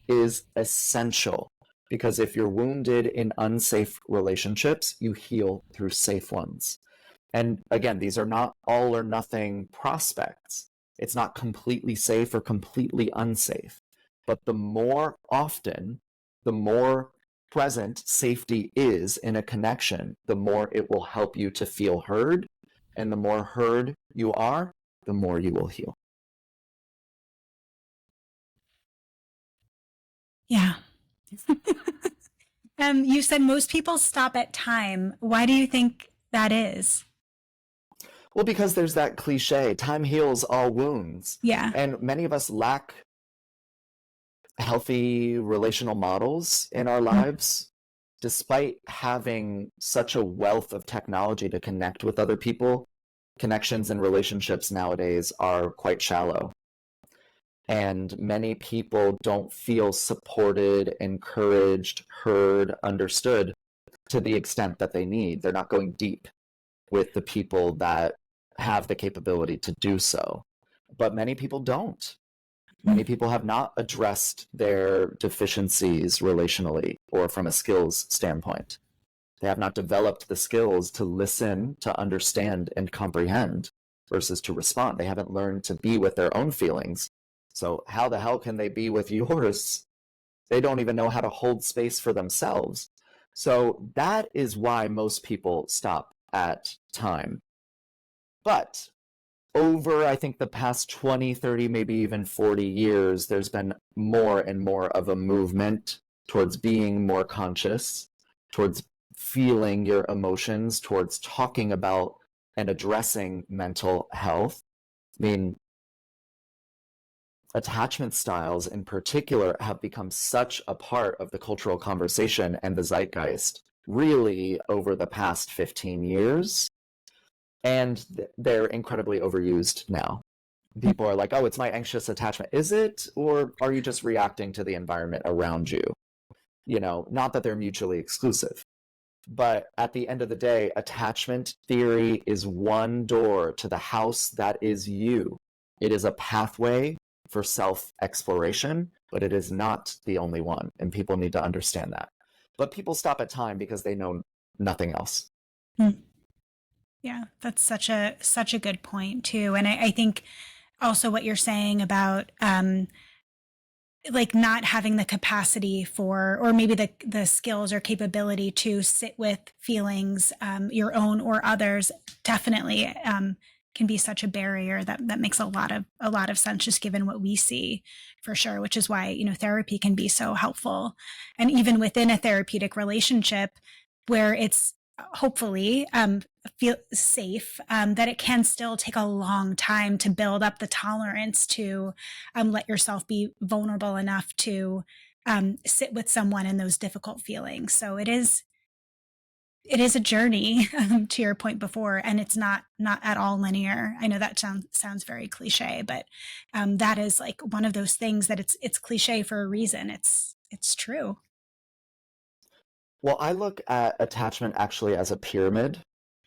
is essential. Because if you're wounded in unsafe relationships, you heal through safe ones. And again, these are not all or nothing prospects. It's not completely safe or completely unsafe. But the more often, the more present safety is in a connection, the more it will help you to feel heard. And the more heard you are, the more you will heal. Yeah. You said most people stop at time. Why do you think that is? Well, because there's that cliche, time heals all wounds. Yeah. And many of us lack healthy relational models in our lives, despite having such a wealth of technology to connect with other people. Connections and relationships nowadays are quite shallow. And many people don't feel supported, encouraged, heard, understood to the extent that they need. They're not going deep with the people that have the capability to do so. But many people don't. Many people have not addressed their deficiencies relationally or from a skills standpoint. They have not developed the skills to listen, to understand, and comprehend versus to respond. They haven't learned to be with their own feelings. So how the hell can they be with yours? They don't even know how to hold space for themselves. So that is why most people stop at time. But over, I think, the past 20, 30, maybe even 40 years, there's been more and more of a movement towards being more conscious, towards feeling your emotions, towards talking about and addressing mental health. I mean, attachment styles in particular have become such a part of the cultural conversation and the zeitgeist really over the past 15 years. And they're incredibly overused now. People are like, oh, it's my anxious attachment. Is it? Or are you just reacting to the environment around you? You know, not that they're mutually exclusive. But at the end of the day, attachment theory is one door to the house that is you. It is a pathway for self-exploration, but it is not the only one. And people need to understand that. But people stop at time because they know nothing else. Yeah, that's such a good point too. And I think also what you're saying about like not having the capacity for, or maybe the skills or capability to sit with feelings, your own or others, definitely can be such a barrier that makes a lot of sense, just given what we see, for sure. Which is why, therapy can be so helpful, and even within a therapeutic relationship where it's hopefully feel safe, that it can still take a long time to build up the tolerance to let yourself be vulnerable enough to sit with someone in those difficult feelings. So it is a journey, to your point before, and it's not at all linear. I know that sounds very cliche, but that is like one of those things that it's cliche for a reason. It's true. Well, I look at attachment actually as a pyramid.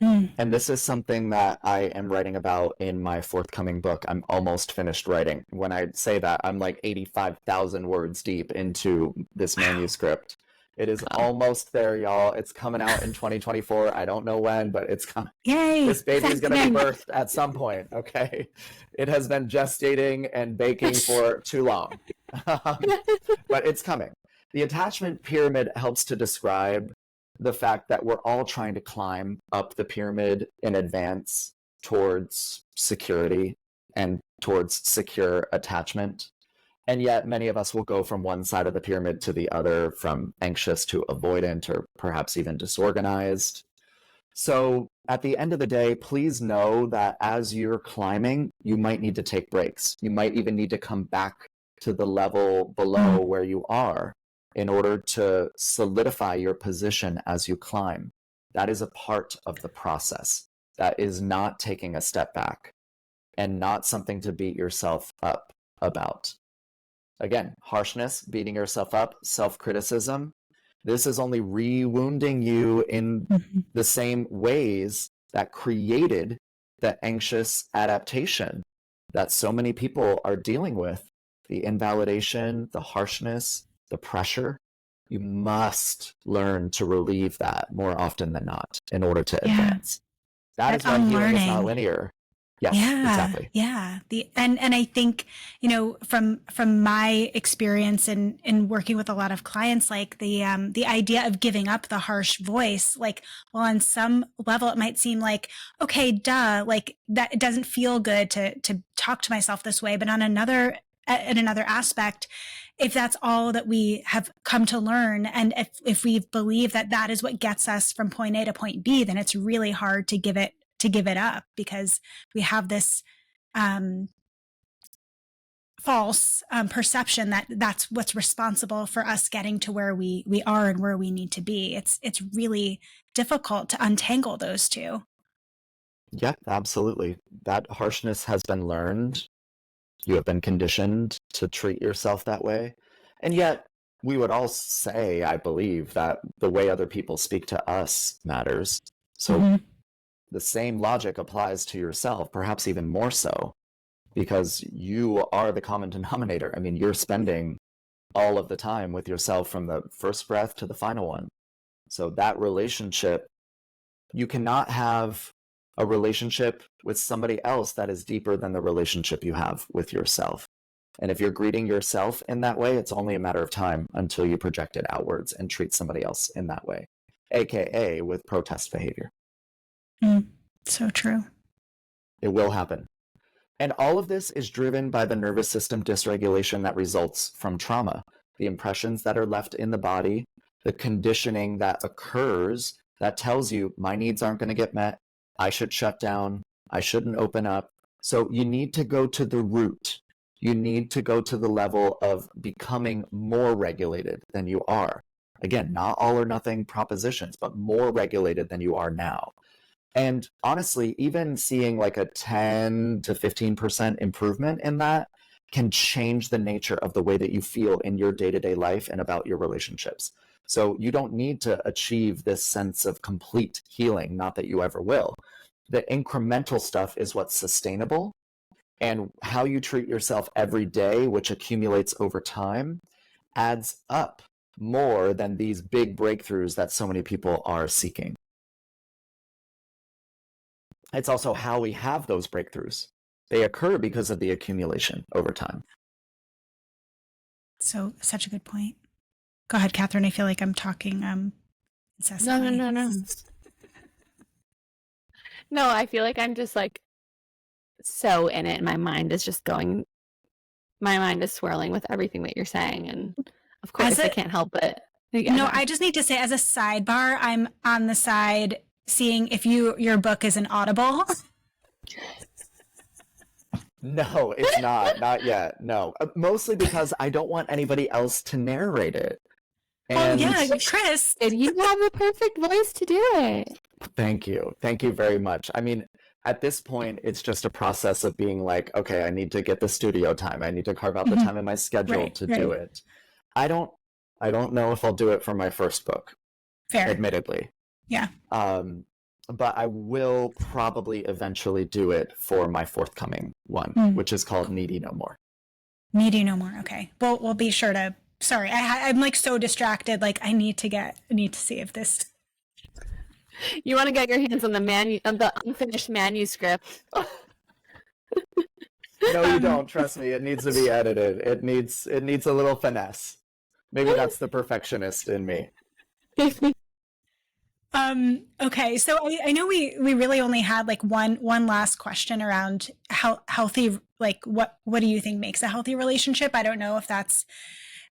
Mm. And this is something that I am writing about in my forthcoming book. I'm almost finished writing. When I say that, I'm like 85,000 words deep into this manuscript. It is almost there, y'all. It's coming out in 2024. I don't know when, but it's coming. Yay! This baby is going to be Exciting. birthed at some point, okay? It has been gestating and baking for too long. But it's coming. The attachment pyramid helps to describe the fact that we're all trying to climb up the pyramid in advance towards security and towards secure attachment. And yet many of us will go from one side of the pyramid to the other, from anxious to avoidant, or perhaps even disorganized. So at the end of the day, please know that as you're climbing, you might need to take breaks. You might even need to come back to the level below where you are in order to solidify your position as you climb. That is a part of the process. That is not taking a step back and not something to beat yourself up about. Again, harshness, beating yourself up, self-criticism, this is only re-wounding you in the same ways that created the anxious adaptation that so many people are dealing with. The invalidation, the harshness, the pressure. You must learn to relieve that more often than not in order to advance. That is why healing is not linear. Yes, exactly. Yeah. And I think, from my experience in working with a lot of clients, like the idea of giving up the harsh voice, like, well, on some level it might seem like, okay, duh, like that, it doesn't feel good to talk to myself this way. But on another aspect, if that's all that we have come to learn, and if we believe that is what gets us from point A to point B, then it's really hard to give it up, because we have this false perception that that's what's responsible for us getting to where we are and where we need to be. It's really difficult to untangle those two. Yeah, absolutely. That harshness has been learned. You have been conditioned to treat yourself that way. And yet, we would all say, I believe, that the way other people speak to us matters. So the same logic applies to yourself, perhaps even more so, because you are the common denominator. I mean, you're spending all of the time with yourself from the first breath to the final one. So that relationship, you cannot have a relationship with somebody else that is deeper than the relationship you have with yourself. And if you're greeting yourself in that way, it's only a matter of time until you project it outwards and treat somebody else in that way, aka with protest behavior. So true. It will happen. And all of this is driven by the nervous system dysregulation that results from trauma, the impressions that are left in the body, the conditioning that occurs that tells you my needs aren't going to get met, I should shut down, I shouldn't open up. So you need to go to the root. You need to go to the level of becoming more regulated than you are. Again, not all or nothing propositions, but more regulated than you are now. And honestly, even seeing like a 10 to 15% improvement in that can change the nature of the way that you feel in your day-to-day life and about your relationships. So you don't need to achieve this sense of complete healing, not that you ever will. The incremental stuff is what's sustainable, and how you treat yourself every day, which accumulates over time, adds up more than these big breakthroughs that so many people are seeking. It's also how we have those breakthroughs. They occur because of the accumulation over time. So such a good point. Go ahead, Catherine. I feel like I'm talking incessantly. No. No, I feel like I'm just like so in it. My mind is swirling with everything that you're saying. And of course, I can't help it. No, I just need to say, as a sidebar, I'm on the side seeing if your book is an Audible. No, it's not. Not yet. No. Mostly because I don't want anybody else to narrate it. And yeah, Chris. You have the perfect voice to do it. Thank you. Thank you very much. I mean, at this point, it's just a process of being like, okay, I need to get the studio time. I need to carve out the time in my schedule to do it. I don't know if I'll do it for my first book. Fair. Admittedly. Yeah. But I will probably eventually do it for my forthcoming one, which is called Needy No More. Needy No More. Okay. Well, we'll be sure to. Sorry, I'm like so distracted. Like I need to see if this. You want to get your hands on the unfinished manuscript. No, you don't. Trust me. It needs to be edited. It needs a little finesse. Maybe that's the perfectionist in me. Okay, so I know we really only had like one last question around how healthy, like what do you think makes a healthy relationship? I don't know if that's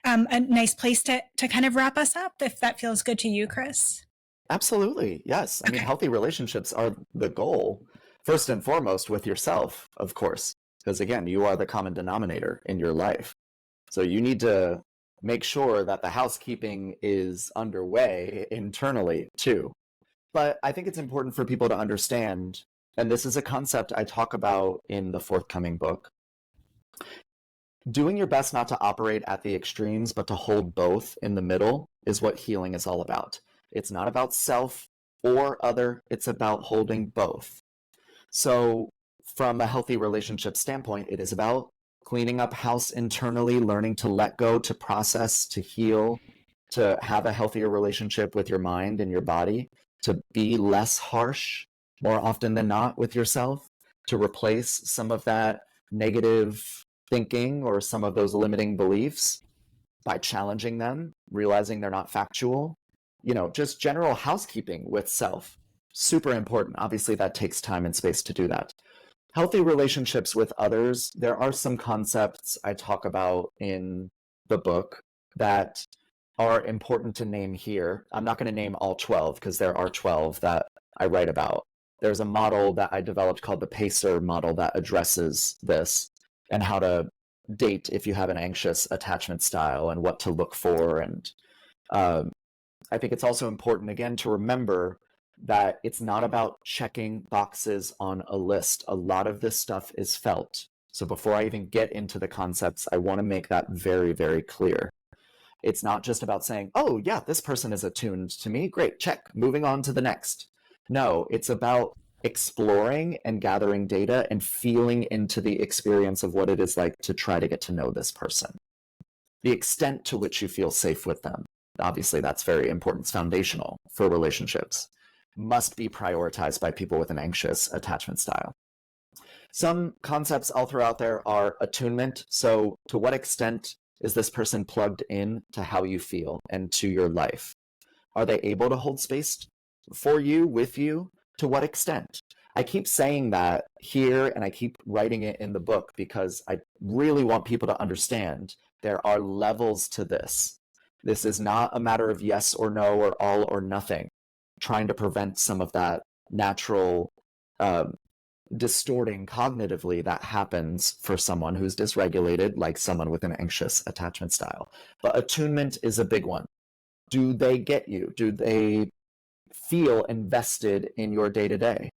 a nice place to kind of wrap us up, if that feels good to you, Chris. Absolutely. Yes. I mean, healthy relationships are the goal, first and foremost with yourself, of course, because again, you are the common denominator in your life. So you need to make sure that the housekeeping is underway internally too. But I think it's important for people to understand, and this is a concept I talk about in the forthcoming book, doing your best not to operate at the extremes, but to hold both in the middle is what healing is all about. It's not about self or other, it's about holding both. So from a healthy relationship standpoint, it is about cleaning up house internally, learning to let go, to process, to heal, to have a healthier relationship with your mind and your body, to be less harsh more often than not with yourself, to replace some of that negative thinking or some of those limiting beliefs by challenging them, realizing they're not factual. Just general housekeeping with self. Super important. Obviously, that takes time and space to do that. Healthy relationships with others, there are some concepts I talk about in the book that are important to name here. I'm not going to name all 12 because there are 12 that I write about. There's a model that I developed called the PACER model that addresses this and how to date if you have an anxious attachment style and what to look for. And I think it's also important, again, to remember that it's not about checking boxes on a list. A lot of this stuff is felt. So before I even get into the concepts, I want to make that very, very clear. It's not just about saying, oh, yeah, this person is attuned to me. Great, check. Moving on to the next. No, it's about exploring and gathering data and feeling into the experience of what it is like to try to get to know this person. The extent to which you feel safe with them. Obviously, that's very important. It's foundational for relationships. Must be prioritized by people with an anxious attachment style. Some concepts I'll throw out there are attunement. So to what extent is this person plugged in to how you feel and to your life? Are they able to hold space for you, with you? To what extent? I keep saying that here and I keep writing it in the book because I really want people to understand there are levels to this. This is not a matter of yes or no or all or nothing, trying to prevent some of that natural distorting cognitively that happens for someone who's dysregulated, like someone with an anxious attachment style. But attunement is a big one. Do they get you? Do they feel invested in your day-to-day?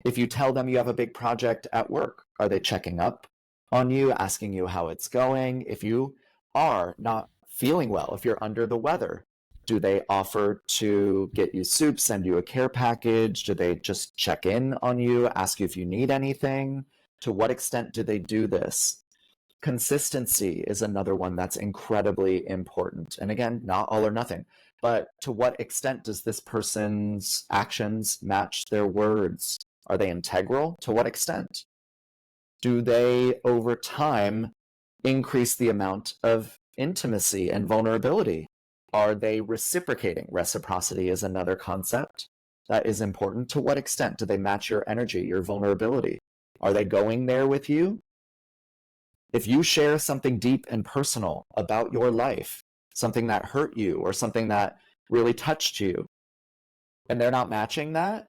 If you tell them you have a big project at work, are they checking up on you, asking you how it's going? If you are not feeling well, if you're under the weather, Do they offer to get you soup, send you a care package? Do they just check in on you, ask you if you need anything? To what extent do they do this? Consistency is another one that's incredibly important. And again, not all or nothing, but to what extent does this person's actions match their words? Are they integral? To what extent? Do they, over time, increase the amount of intimacy and vulnerability? Are they reciprocating? Reciprocity is another concept that is important. To what extent do they match your energy, your vulnerability? Are they going there with you? If you share something deep and personal about your life, something that hurt you or something that really touched you, and they're not matching that,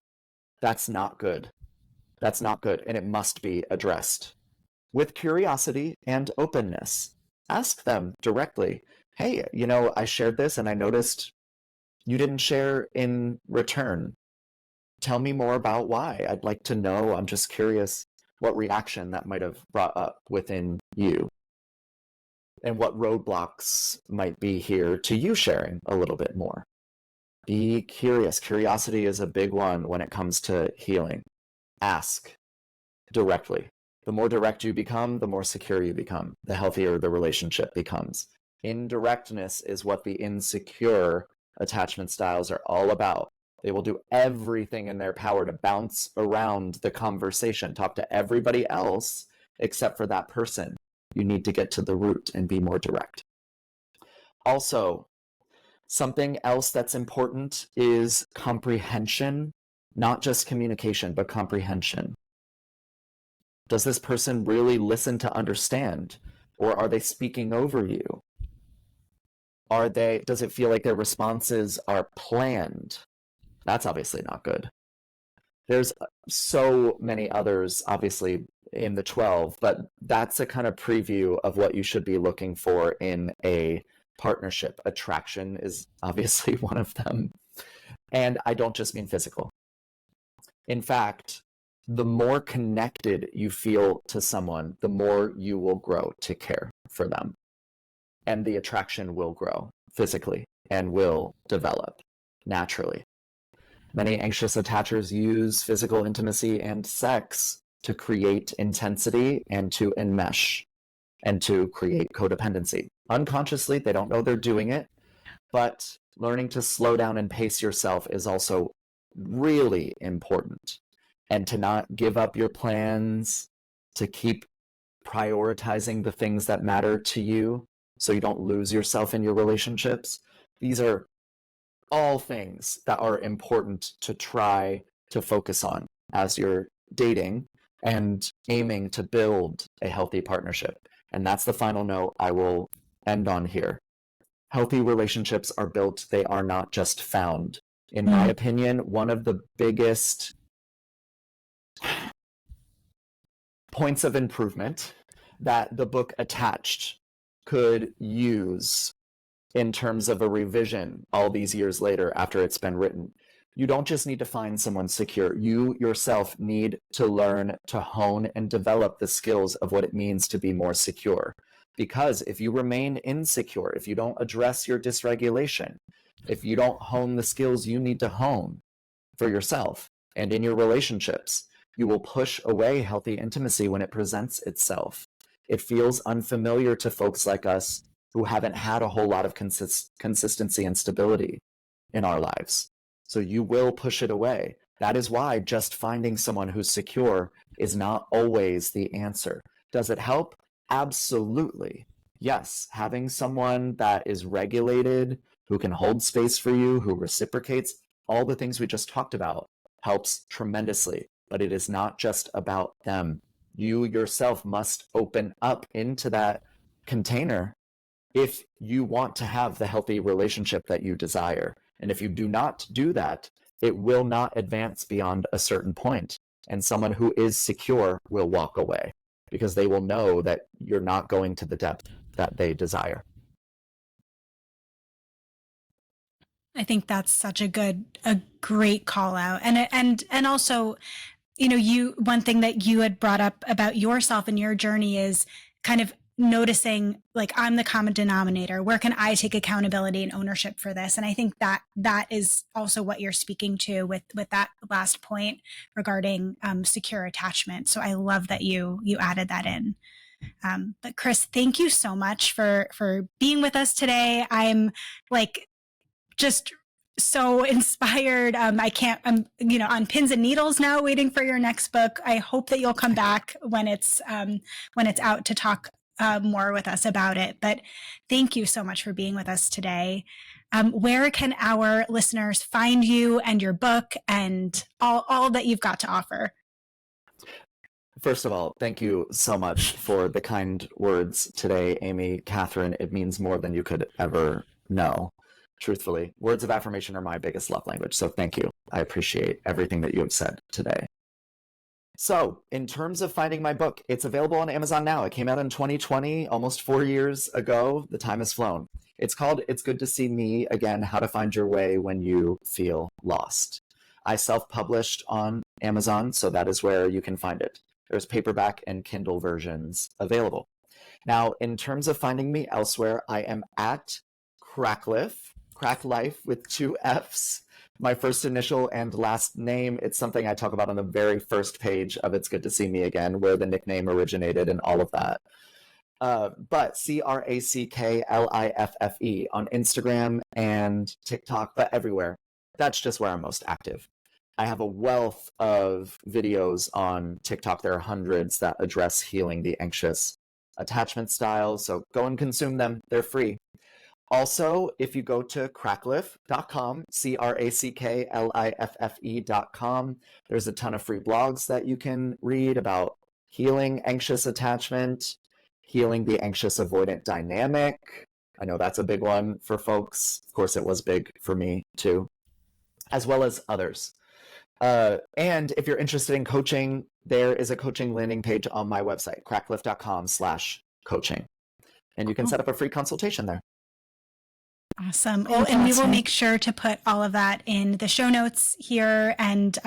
that's not good. That's not good, and it must be addressed. With curiosity and openness, ask them directly, hey, I shared this and I noticed you didn't share in return. Tell me more about why. I'd like to know. I'm just curious what reaction that might have brought up within you and what roadblocks might be here to you sharing a little bit more. Be curious. Curiosity is a big one when it comes to healing. Ask directly. The more direct you become, the more secure you become, the healthier the relationship becomes. Indirectness is what the insecure attachment styles are all about. They will do everything in their power to bounce around the conversation, talk to everybody else except for that person. You need to get to the root and be more direct. Also, something else that's important is comprehension, not just communication, but comprehension. Does this person really listen to understand, or are they speaking over you? Does it feel like their responses are planned? That's obviously not good. There's so many others, obviously, in the 12, but that's a kind of preview of what you should be looking for in a partnership. Attraction is obviously one of them. And I don't just mean physical. In fact, the more connected you feel to someone, the more you will grow to care for them. And the attraction will grow physically and will develop naturally. Many anxious attachers use physical intimacy and sex to create intensity and to enmesh and to create codependency. Unconsciously, they don't know they're doing it, but learning to slow down and pace yourself is also really important. And to not give up your plans, to keep prioritizing the things that matter to you so you don't lose yourself in your relationships. These are all things that are important to try to focus on as you're dating and aiming to build a healthy partnership. And that's the final note I will end on here. Healthy relationships are built, they are not just found. In my opinion, one of the biggest points of improvement that the book Attached could use in terms of a revision all these years later after it's been written. You don't just need to find someone secure. You yourself need to learn to hone and develop the skills of what it means to be more secure. Because if you remain insecure, if you don't address your dysregulation, if you don't hone the skills you need to hone for yourself and in your relationships, you will push away healthy intimacy when it presents itself. It feels unfamiliar to folks like us who haven't had a whole lot of consistency and stability in our lives. So you will push it away. That is why just finding someone who's secure is not always the answer. Does it help? Absolutely. Yes, having someone that is regulated, who can hold space for you, who reciprocates, all the things we just talked about helps tremendously. But it is not just about them. You yourself must open up into that container if you want to have the healthy relationship that you desire. And if you do not do that, it will not advance beyond a certain point. And someone who is secure will walk away because they will know that you're not going to the depth that they desire. I think that's such a great call out. And also, one thing that you had brought up about yourself and your journey is kind of noticing, like, I'm the common denominator. Where can I take accountability and ownership for this? And I think that that is also what you're speaking to with that last point regarding secure attachment. So I love that you added that in. But Chris, thank you so much for being with us today. I'm like just so inspired. I'm on pins and needles now, waiting for your next book. I hope that you'll come back when it's out to talk more with us about it. But thank you so much for being with us today. Where can our listeners find you and your book and all that you've got to offer? First of all, thank you so much for the kind words today, Amy, Catherine. It means more than you could ever know. Truthfully, words of affirmation are my biggest love language. So thank you. I appreciate everything that you have said today. So in terms of finding my book, it's available on Amazon now. It came out in 2020, almost 4 years ago. The time has flown. It's called It's Good to See Me Again, How to Find Your Way When You Feel Lost. I self-published on Amazon, so that is where you can find it. There's paperback and Kindle versions available. Now, in terms of finding me elsewhere, I am at Rackliffe with 2 F's. My first initial and last name. It's something I talk about on the very first page of It's Good to See Me Again, where the nickname originated and all of that. But Cracklife on Instagram and TikTok, but everywhere. That's just where I'm most active. I have a wealth of videos on TikTok. There are hundreds that address healing the anxious attachment style. So go and consume them. They're free. Also, if you go to Rackliffe.com, Cracklife.com, there's a ton of free blogs that you can read about healing anxious attachment, healing the anxious avoidant dynamic. I know that's a big one for folks. Of course, it was big for me too, as well as others. And if you're interested in coaching, there is a coaching landing page on my website, Rackliffe.com/coaching. And you can set up a free consultation there. Awesome. Oh, and we will make sure to put all of that in the show notes here, and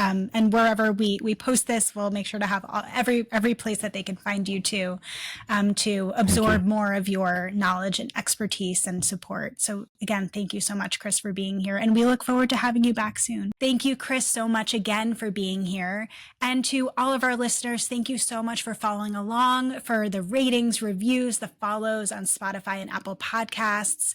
wherever we post this, we'll make sure to have every place that they can find you to absorb more of your knowledge and expertise and support. So again, thank you so much, Chris, for being here, and we look forward to having you back soon. Thank you, Chris, so much again for being here, and to all of our listeners, thank you so much for following along, for the ratings, reviews, the follows on Spotify and Apple Podcasts.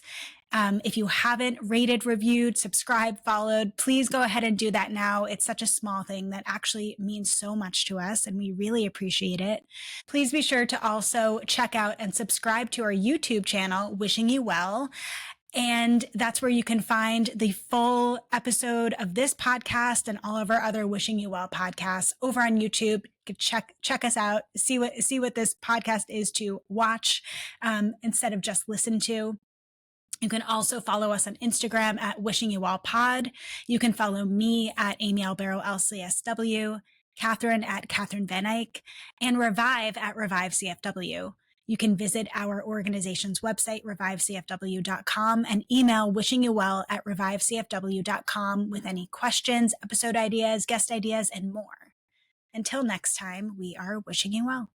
If you haven't rated, reviewed, subscribed, followed, please go ahead and do that now. It's such a small thing that actually means so much to us, and we really appreciate it. Please be sure to also check out and subscribe to our YouTube channel, Wishing You Well. And that's where you can find the full episode of this podcast and all of our other Wishing You Well podcasts over on YouTube. Check us out, see what this podcast is to watch instead of just listen to. You can also follow us on Instagram at Wishing You Well Pod. You can follow me at Amy Albero LCSW, Catherine at Catherine Van Eyck, and Revive at Revive CFW. You can visit our organization's website, revivecfw.com, and email wishingyouvell@revivecfw.com with any questions, episode ideas, guest ideas, and more. Until next time, we are wishing you well.